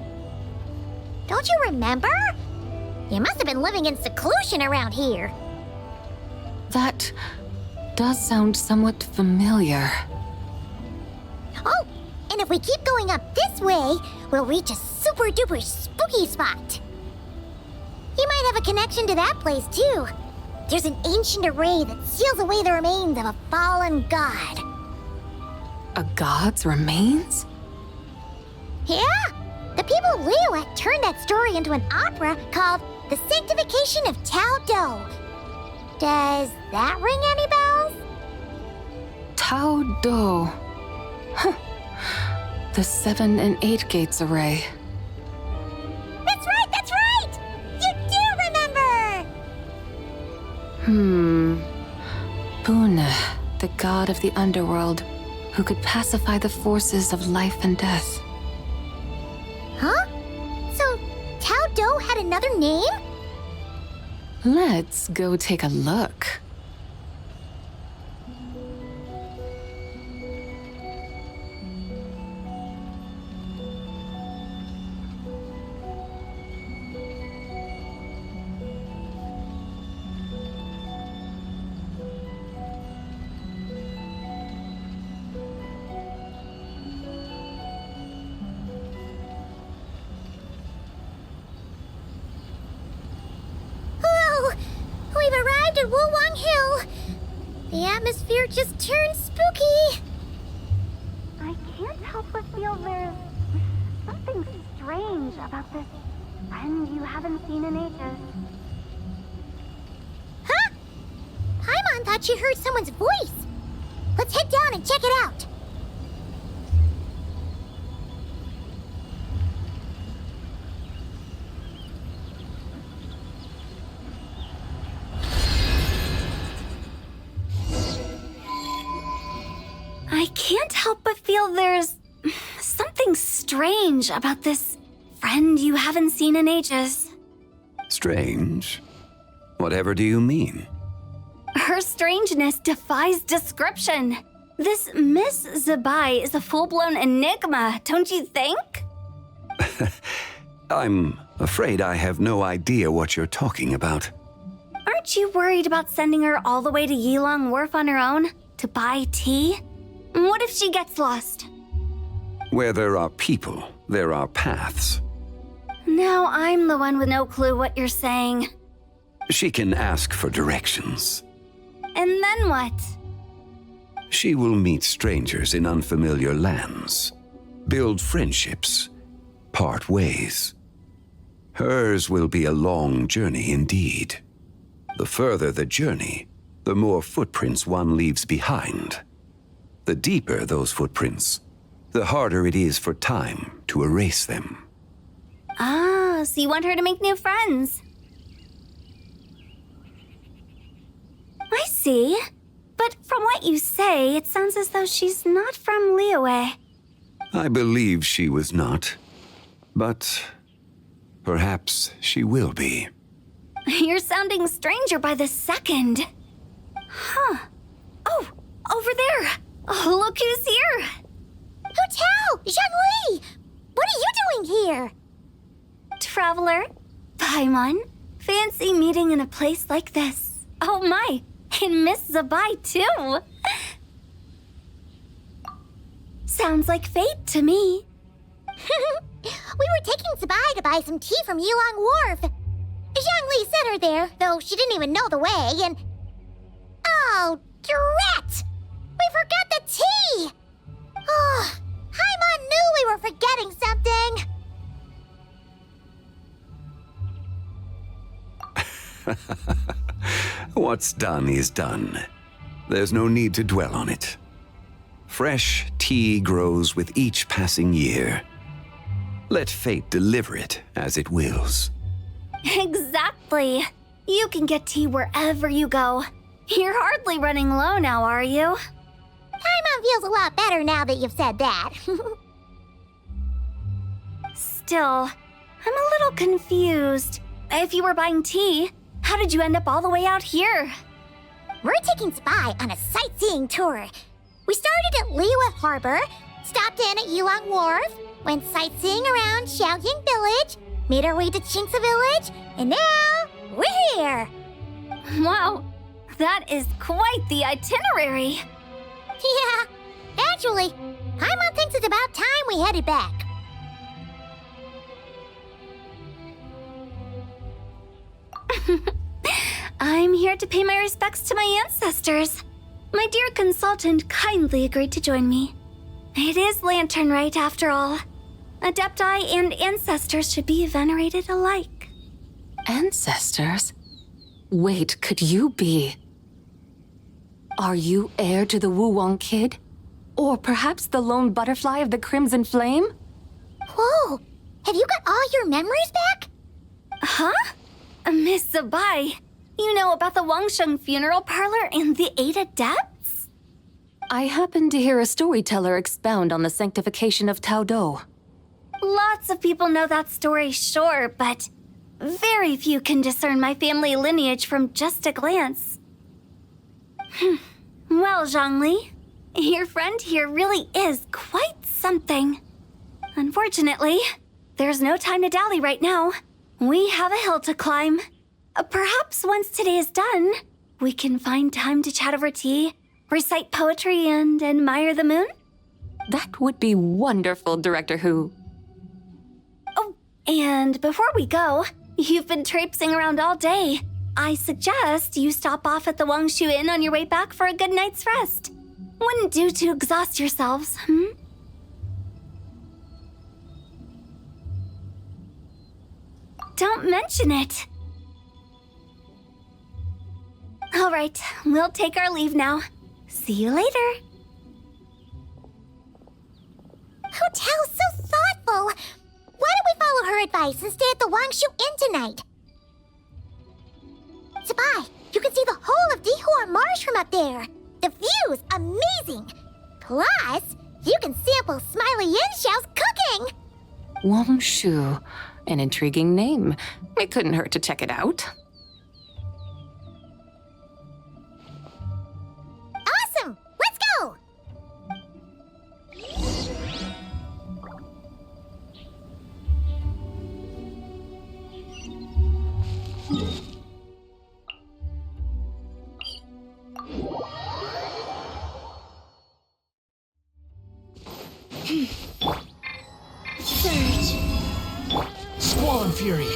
Speaker 1: Don't you remember? You must have been living in seclusion around here.
Speaker 3: That does sound somewhat familiar.
Speaker 1: Oh, and if we keep going up this way, we'll reach a super duper spooky spot. You might have a connection to that place too. There's an ancient array that seals away the remains of a fallen god.
Speaker 3: A god's remains?
Speaker 1: Yeah, the people of Liyue turned that story into an opera called The Sanctification of Tao Do. Does that ring any bells?
Speaker 3: Tao Do. Huh. The 7 and 8 gates array.
Speaker 1: That's right, that's right! You do remember!
Speaker 3: Buna, the god of the underworld, who could pacify the forces of life and death.
Speaker 1: Huh? So, Tao Do had another name?
Speaker 3: Let's go take a look.
Speaker 1: We've arrived at Wulwang Hill. The atmosphere just turned spooky.
Speaker 7: I can't help but feel there's something strange about this friend you haven't seen in ages.
Speaker 1: Huh? Paimon thought she heard someone's voice. Let's head down and check it out.
Speaker 7: I can't help but feel there's something strange about this friend you haven't seen in ages.
Speaker 9: Strange? Whatever do you mean?
Speaker 7: Her strangeness defies description. This Miss Zabai is a full-blown enigma, don't you think?
Speaker 9: I'm afraid I have no idea what you're talking about.
Speaker 7: Aren't you worried about sending her all the way to Yilong Wharf on her own to buy tea? What if she gets lost?
Speaker 9: Where there are people, there are paths.
Speaker 7: Now I'm the one with no clue what you're saying.
Speaker 9: She can ask for directions.
Speaker 7: And then what?
Speaker 9: She will meet strangers in unfamiliar lands, build friendships, part ways. Hers will be a long journey indeed. The further the journey, the more footprints one leaves behind. The deeper those footprints, the harder it is for time to erase them.
Speaker 7: Ah, so you want her to make new friends. I see. But from what you say, it sounds as though she's not from Liyue.
Speaker 9: I believe she was not, but perhaps she will be.
Speaker 7: You're sounding stranger by the second. Huh. Oh, over there. Oh, look who's here.
Speaker 1: Hotel! Zhongli! What are you doing here?
Speaker 7: Traveler, Paimon, fancy meeting in a place like this. Oh my, and Miss Zabai too. Sounds like fate to me.
Speaker 1: We were taking Zabai to buy some tea from Yulong Wharf. Zhongli sent her there, though she didn't even know the way, and... Oh, drat! We forgot the tea! Oh, Paimon knew we were forgetting something!
Speaker 9: What's done is done. There's no need to dwell on it. Fresh tea grows with each passing year. Let fate deliver it as it wills.
Speaker 7: Exactly. You can get tea wherever you go. You're hardly running low now, are you?
Speaker 1: Paimon feels a lot better now that you've said that.
Speaker 7: Still, I'm a little confused. If you were buying tea, how did you end up all the way out here?
Speaker 1: We're taking Spy on a sightseeing tour. We started at Liyue Harbor, stopped in at Yulong Wharf, went sightseeing around Xiaoying Village, made our way to Qingce Village, and now we're here.
Speaker 7: Wow, that is quite the itinerary.
Speaker 1: Yeah, actually, Paimon thinks it's about time we headed back.
Speaker 7: I'm here to pay my respects to my ancestors. My dear consultant kindly agreed to join me. It is Lanternlit after all. Adepti and ancestors should be venerated alike.
Speaker 3: Ancestors? Wait, could you be? Are you heir to the Wuwang kid? Or perhaps the lone butterfly of the Crimson Flame?
Speaker 1: Whoa, have you got all your memories back?
Speaker 7: Huh? Miss Zabai, you know about the Wangsheng funeral parlor and the 8 adepts?
Speaker 3: I happened to hear a storyteller expound on the sanctification of Taodo.
Speaker 7: Lots of people know that story, sure, but very few can discern my family lineage from just a glance. Well, Zhongli, your friend here really is quite something. Unfortunately, there's no time to dally right now. We have a hill to climb. Perhaps once today is done, we can find time to chat over tea, recite poetry, and admire the moon?
Speaker 3: That would be wonderful, Director Who.
Speaker 7: Oh, and before we go, you've been traipsing around all day. I suggest you stop off at the Wangshu Inn on your way back for a good night's rest. Wouldn't do to exhaust yourselves, Don't mention it. All right, we'll take our leave now. See you later.
Speaker 1: Hotel's so thoughtful. Why don't we follow her advice and stay at the Wangshu Inn tonight? Zabai, you can see the whole of Dihua Marsh from up there. The view's amazing. Plus, you can sample Smiley Yinshao's cooking.
Speaker 3: Wangshu, an intriguing name. It couldn't hurt to check it out.
Speaker 1: Awesome! Let's go!
Speaker 10: Surge. Squall and Fury.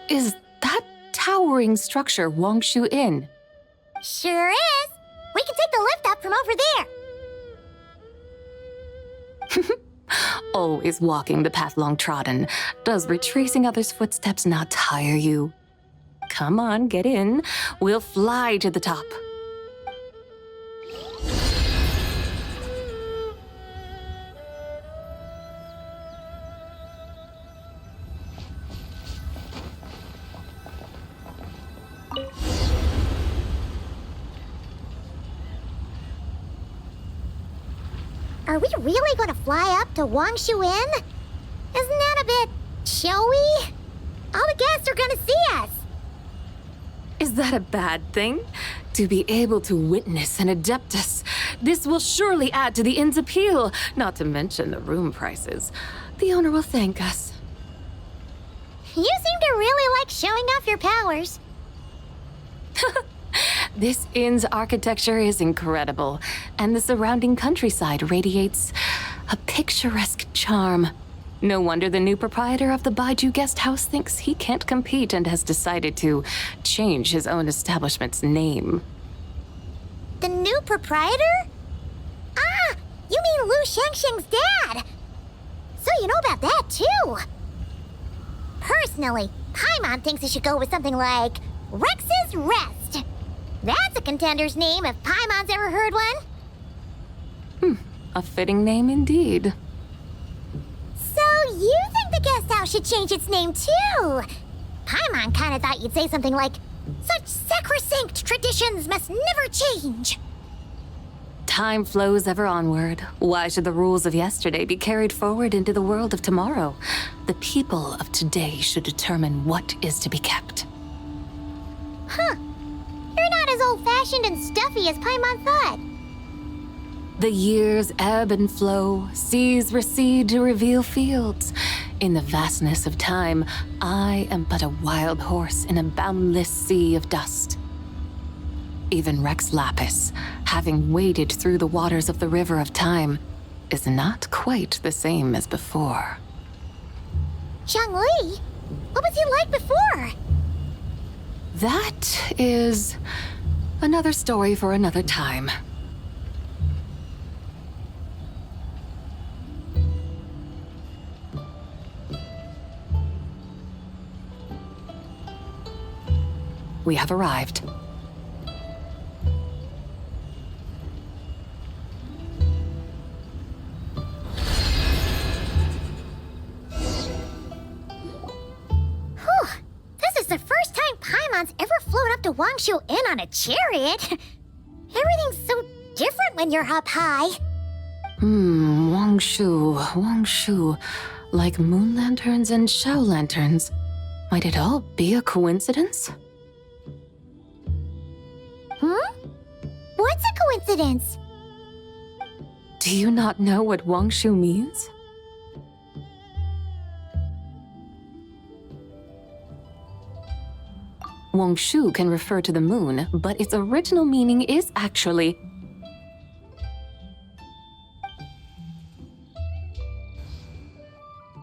Speaker 3: Is that towering structure Wangshu Inn?
Speaker 1: Sure is. We can take the lift up from over there.
Speaker 3: Always walking the path long trodden. Does retracing others' footsteps not tire you? Come on, get in. We'll fly to the top.
Speaker 1: Are we really going to fly up to Wangshu Inn? Isn't that a bit showy? All the guests are going to see us.
Speaker 3: Is that a bad thing? To be able to witness an Adeptus. This will surely add to the inn's appeal, not to mention the room prices. The owner will thank us.
Speaker 1: You seem to really like showing off your powers.
Speaker 3: This inn's architecture is incredible, and the surrounding countryside radiates a picturesque charm. No wonder the new proprietor of the Baiju guest house thinks he can't compete and has decided to change his own establishment's name.
Speaker 1: The new proprietor? Ah, you mean Lu Shengsheng's dad. So you know about that, too. Personally, Paimon thinks it should go with something like Rex's Rest. That's a contender's name if Paimon's ever heard one.
Speaker 3: A fitting name indeed.
Speaker 1: So you think the guest house should change its name, too? Paimon kinda thought you'd say something like, such sacrosanct traditions must never change.
Speaker 3: Time flows ever onward. Why should the rules of yesterday be carried forward into the world of tomorrow? The people of today should determine what is to be kept.
Speaker 1: Huh. You're not as old-fashioned and stuffy as Paimon thought.
Speaker 3: The years ebb and flow, seas recede to reveal fields. In the vastness of time, I am but a wild horse in a boundless sea of dust. Even Rex Lapis, having waded through the waters of the river of time, is not quite the same as before.
Speaker 1: Zhongli? What was he like before?
Speaker 3: That is another story for another time. We have arrived.
Speaker 1: This is the first time Paimon's ever flown up to Wangshu Inn on a chariot. Everything's so different when you're up high.
Speaker 3: Wangshu. Like moon lanterns and shao lanterns. Might it all be a coincidence?
Speaker 1: What's a coincidence?
Speaker 3: Do you not know what Wangshu means? Wangshu can refer to the moon, but its original meaning is actually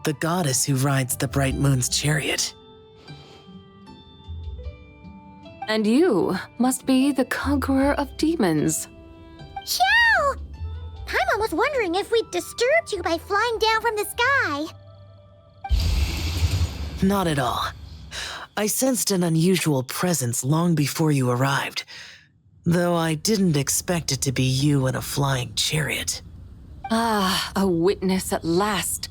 Speaker 10: The goddess who rides the bright moon's chariot.
Speaker 3: And you must be the conqueror of demons.
Speaker 1: Chow! Paimon was wondering if we'd disturbed you by flying down from the sky.
Speaker 10: Not at all. I sensed an unusual presence long before you arrived, though I didn't expect it to be you in a flying chariot.
Speaker 3: Ah, a witness at last.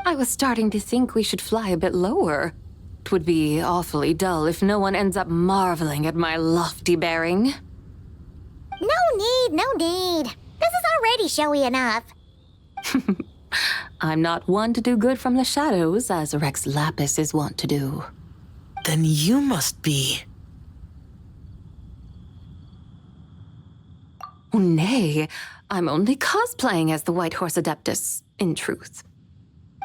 Speaker 3: I was starting to think we should fly a bit lower. It would be awfully dull if no one ends up marveling at my lofty bearing.
Speaker 1: No need. This is already showy enough.
Speaker 3: I'm not one to do good from the shadows, as Rex Lapis is wont to do.
Speaker 10: Then you must be...
Speaker 3: Nay, I'm only cosplaying as the White Horse Adeptus, in truth.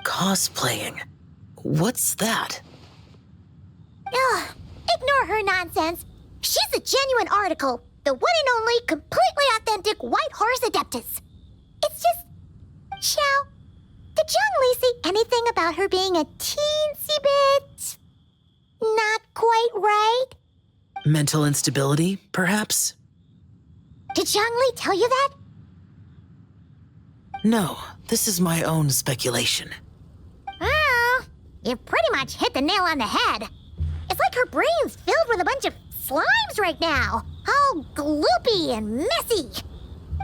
Speaker 10: Cosplaying? What's that?
Speaker 1: Ugh, ignore her nonsense. She's a genuine article. The one and only, completely authentic White Horse Adeptus. It's just... Xiao, did Zhongli say anything about her being a teensy bit... not quite right?
Speaker 10: Mental instability, perhaps?
Speaker 1: Did Zhongli tell you that?
Speaker 10: No, this is my own speculation.
Speaker 1: Oh, you pretty much hit the nail on the head. It's like her brain's filled with a bunch of slimes right now. All gloopy and messy.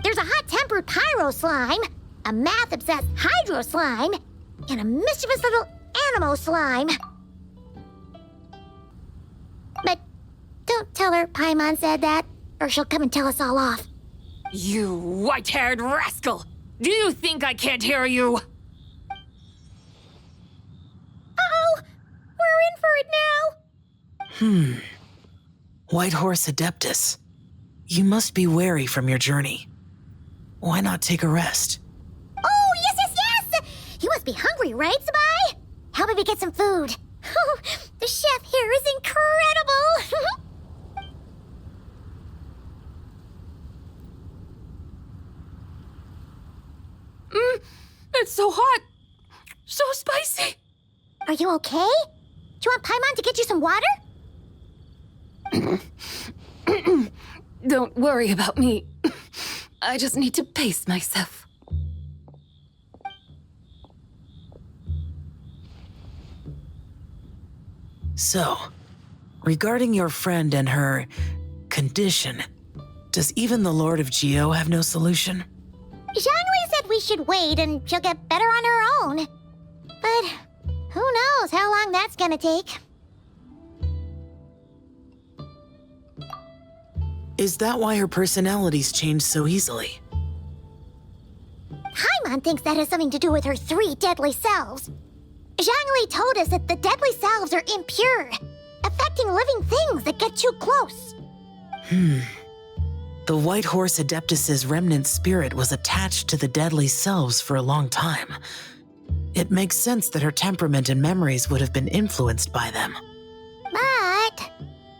Speaker 1: There's a hot-tempered pyro slime, a math-obsessed hydro slime, and a mischievous little animo slime. But don't tell her Paimon said that, or she'll come and tell us all off.
Speaker 3: You white-haired rascal! Do you think I can't hear you?
Speaker 1: Uh-oh! We're in for it now!
Speaker 10: White Horse Adeptus. You must be wary from your journey. Why not take a rest?
Speaker 1: Oh, yes, yes, yes! You must be hungry, right, Sabai? Help me get some food. The chef here is incredible!
Speaker 3: It's so hot! So spicy!
Speaker 1: Are you okay? Do you want Paimon to get you some water?
Speaker 3: Don't worry about me. I just need to pace myself.
Speaker 10: So, regarding your friend and her condition, does even the Lord of Geo have no solution?
Speaker 1: Zhongli said we should wait and she'll get better on her own. But who knows how long that's gonna take.
Speaker 10: Is that why her personalities change so easily?
Speaker 1: Paimon thinks that has something to do with her 3 deadly selves. Zhongli told us that the deadly selves are impure, affecting living things that get too close.
Speaker 10: The White Horse Adeptus's remnant spirit was attached to the deadly selves for a long time. It makes sense that her temperament and memories would have been influenced by them.
Speaker 1: But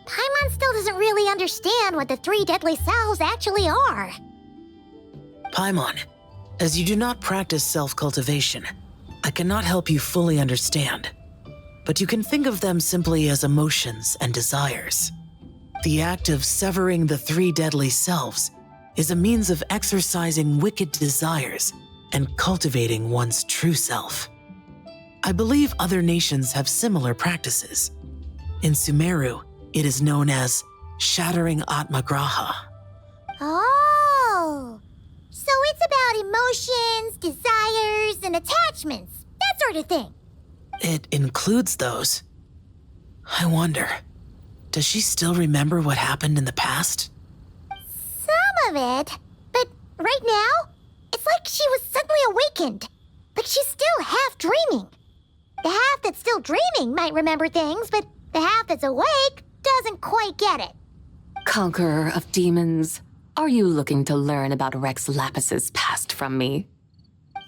Speaker 1: Paimon still doesn't really understand what the 3 deadly selves actually are.
Speaker 10: Paimon, as you do not practice self-cultivation, I cannot help you fully understand. But you can think of them simply as emotions and desires. The act of severing the 3 deadly selves is a means of exercising wicked desires and cultivating one's true self. I believe other nations have similar practices. In Sumeru, it is known as shattering Atmagraha.
Speaker 1: Oh, so it's about emotions, desires, and attachments, that sort of thing.
Speaker 10: It includes those. I wonder, does she still remember what happened in the past?
Speaker 1: Some of it, but right now, it's like she was suddenly awakened. Like she's still half dreaming. The half that's still dreaming might remember things, but the half that's awake doesn't quite get it.
Speaker 3: Conqueror of demons, are you looking to learn about Rex Lapis's past from me?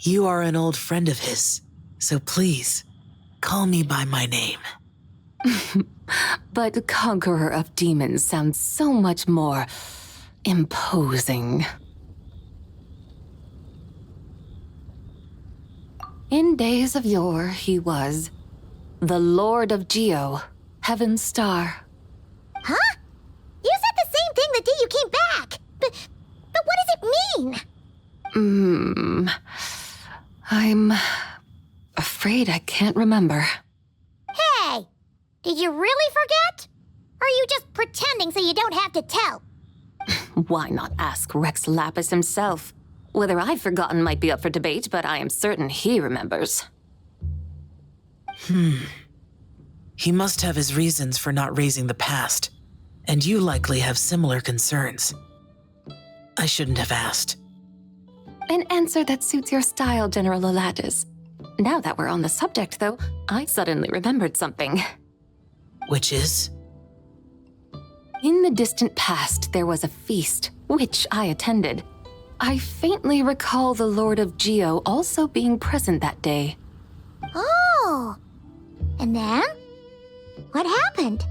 Speaker 10: You are an old friend of his, so please, call me by my name.
Speaker 3: But Conqueror of Demons sounds so much more imposing. In days of yore, he was the Lord of Geo, Heaven's Star.
Speaker 1: Huh? You said the same thing the day you came back. But what does it mean?
Speaker 3: I'm afraid I can't remember.
Speaker 1: Hey, did you really forget? Or are you just pretending so you don't have to tell?
Speaker 3: Why not ask Rex Lapis himself? Whether I've forgotten might be up for debate, but I am certain he remembers.
Speaker 10: He must have his reasons for not raising the past, and you likely have similar concerns. I shouldn't have asked.
Speaker 3: An answer that suits your style, General Elatis. Now that we're on the subject, though, I suddenly remembered something.
Speaker 10: Which is?
Speaker 3: In the distant past, there was a feast, which I attended. I faintly recall the Lord of Geo also being present that day.
Speaker 1: Oh. And then? What happened?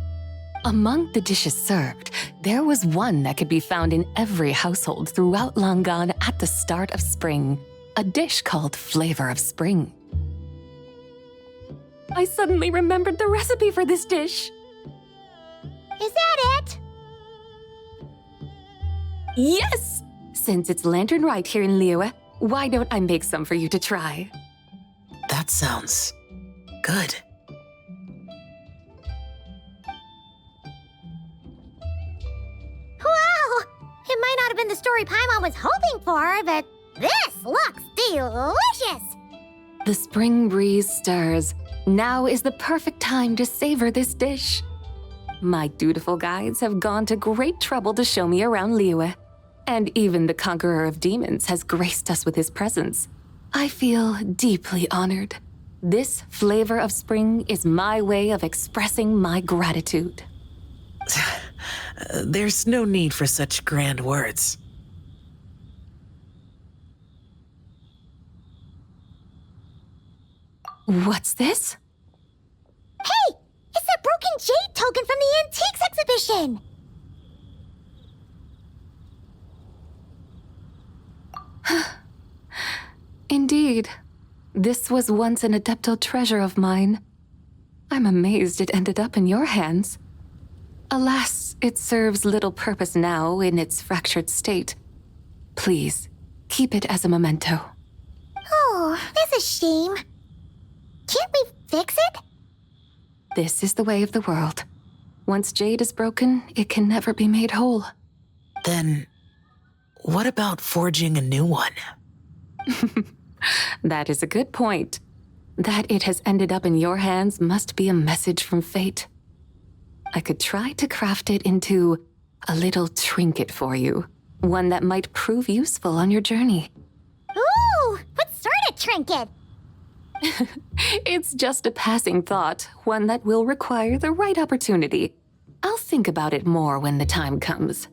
Speaker 3: Among the dishes served, there was one that could be found in every household throughout Langan at the start of spring. A dish called Flavor of Spring. I suddenly remembered the recipe for this dish.
Speaker 1: Is that it?
Speaker 3: Yes! Since it's Lanternlit here in Liyue, why don't I make some for you to try?
Speaker 10: That sounds good.
Speaker 1: Wow! It might not have been the story Paimon was hoping for, but this looks delicious!
Speaker 3: The spring breeze stirs. Now is the perfect time to savor this dish. My dutiful guides have gone to great trouble to show me around Liyue, and even the conqueror of demons has graced us with his presence. I feel deeply honored. This flavor of spring is my way of expressing my gratitude.
Speaker 10: There's no need for such grand words.
Speaker 3: What's this?
Speaker 1: Hey! It's that broken jade token from the antiques exhibition!
Speaker 3: Indeed. This was once an Adeptal treasure of mine. I'm amazed it ended up in your hands. Alas, it serves little purpose now in its fractured state. Please, keep it as a memento.
Speaker 1: Oh, that's a shame. Can't we fix it?
Speaker 3: This is the way of the world. Once jade is broken, it can never be made whole.
Speaker 10: Then, what about forging a new one?
Speaker 3: That is a good point. That it has ended up in your hands must be a message from fate. I could try to craft it into a little trinket for you. One that might prove useful on your journey.
Speaker 1: Ooh, what sort of trinket?
Speaker 3: It's just a passing thought, one that will require the right opportunity. I'll think about it more when the time comes.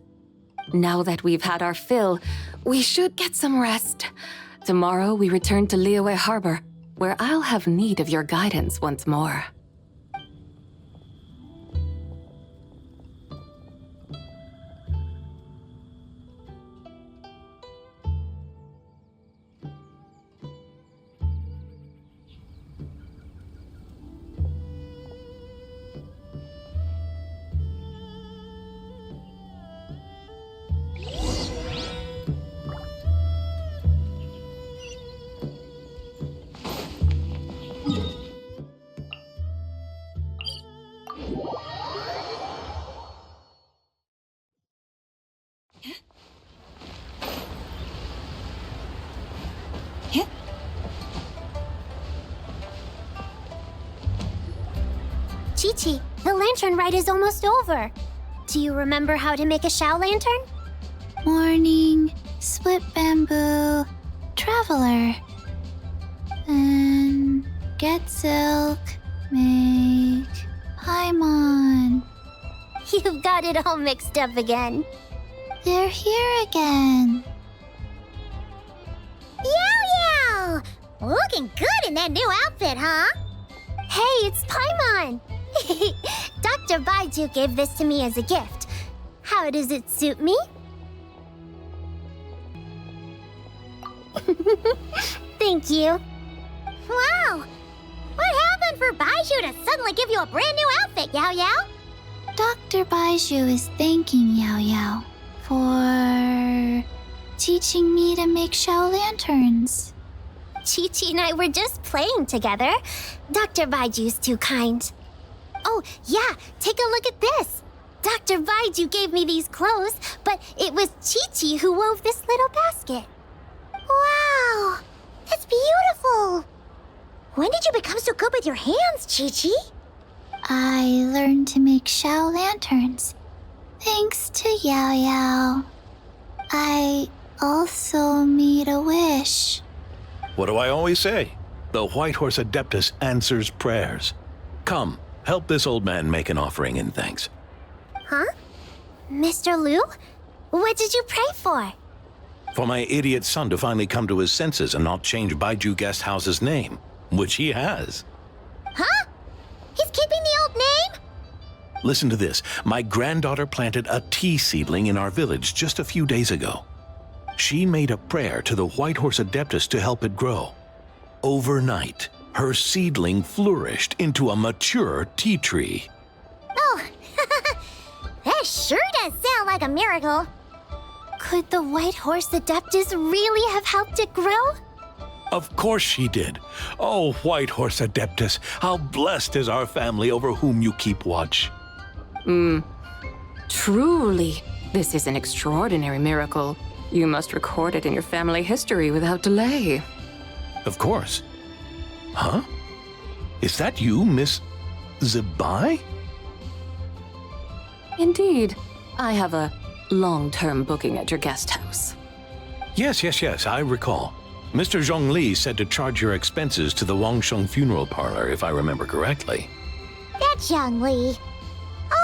Speaker 3: Now that we've had our fill, we should get some rest. Tomorrow we return to Liyue Harbor, where I'll have need of your guidance once more.
Speaker 1: Chi-Chi, the lantern rite is almost over. Do you remember how to make a Shao lantern?
Speaker 7: Morning, split bamboo, traveler. And get silk, make Paimon.
Speaker 1: You've got it all mixed up again.
Speaker 7: They're here again.
Speaker 1: Yow! Looking good in that new outfit, huh? Hey, it's Paimon! Dr. Baiju gave this to me as a gift. How does it suit me? Thank you. Wow! What happened for Baiju to suddenly give you a brand new outfit, Yao Yao?
Speaker 7: Dr. Baiju is thanking Yao Yao for teaching me to make Shao lanterns.
Speaker 1: Chi-Chi and I were just playing together. Dr. Baiju's too kind. Oh, yeah, take a look at this. Dr. Baiju gave me these clothes, but it was Chi-Chi who wove this little basket. Wow, that's beautiful. When did you become so good with your hands, Chi-Chi?
Speaker 7: I learned to make Shao lanterns, thanks to Yao Yao. I also made a wish.
Speaker 11: What do I always say? The White Horse Adeptus answers prayers. Come, help this old man make an offering in thanks.
Speaker 1: Huh? Mr. Liu? What did you pray for?
Speaker 11: For my idiot son to finally come to his senses and not change Baiju Guest House's name, which he has.
Speaker 1: Huh? He's keeping the old name?
Speaker 11: Listen to this. My granddaughter planted a tea seedling in our village just a few days ago. She made a prayer to the White Horse Adeptus to help it grow. Overnight, her seedling flourished into a mature tea tree.
Speaker 1: Oh, that sure does sound like a miracle. Could the White Horse Adeptus really have helped it grow?
Speaker 11: Of course she did. Oh, White Horse Adeptus, how blessed is our family over whom you keep watch.
Speaker 3: Truly, this is an extraordinary miracle. You must record it in your family history without delay.
Speaker 11: Of course. Huh? Is that you, Miss Zabai?
Speaker 3: Indeed. I have a long-term booking at your guest house.
Speaker 11: Yes, I recall. Mr. Zhongli said to charge your expenses to the Wangsheng funeral parlor, if I remember correctly.
Speaker 1: That's Young Li.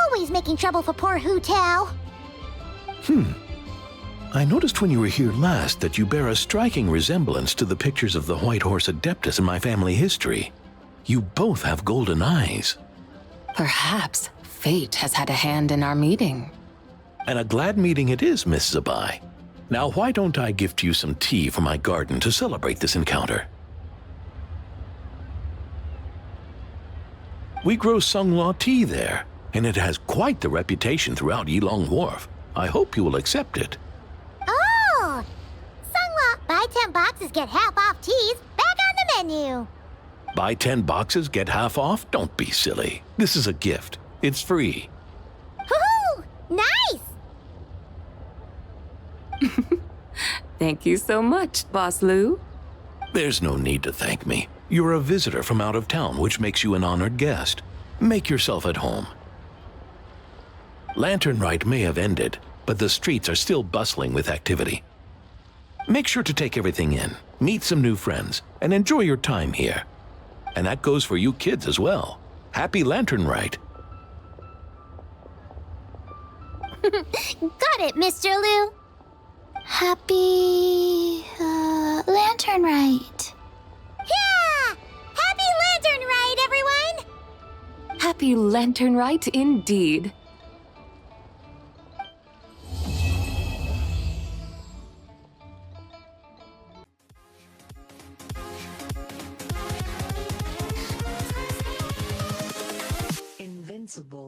Speaker 1: Always making trouble for poor Hu Tao.
Speaker 11: I noticed when you were here last that you bear a striking resemblance to the pictures of the White Horse Adeptus in my family history. You both have golden eyes.
Speaker 3: Perhaps fate has had a hand in our meeting.
Speaker 11: And a glad meeting it is, Miss Zabai. Now, why don't I gift you some tea from my garden to celebrate this encounter? We grow Sunghua tea there, and it has quite the reputation throughout Yilong Wharf. I hope you will accept it.
Speaker 1: Oh! Sunghua, buy 10 boxes, get half off teas. Back on the menu.
Speaker 11: Buy 10 boxes, get half off? Don't be silly. This is a gift. It's free.
Speaker 1: Woohoo! Nice!
Speaker 3: Thank you so much, Boss Lu.
Speaker 11: There's no need to thank me. You're a visitor from out of town, which makes you an honored guest. Make yourself at home. Lantern Rite may have ended, but the streets are still bustling with activity. Make sure to take everything in, meet some new friends, and enjoy your time here. And that goes for you kids as well. Happy Lantern Rite.
Speaker 1: Got it, Mr. Liu. Happy... Lantern Rite. Yeah! Happy Lantern Rite, everyone!
Speaker 3: Happy Lantern Rite indeed.
Speaker 12: Invincible.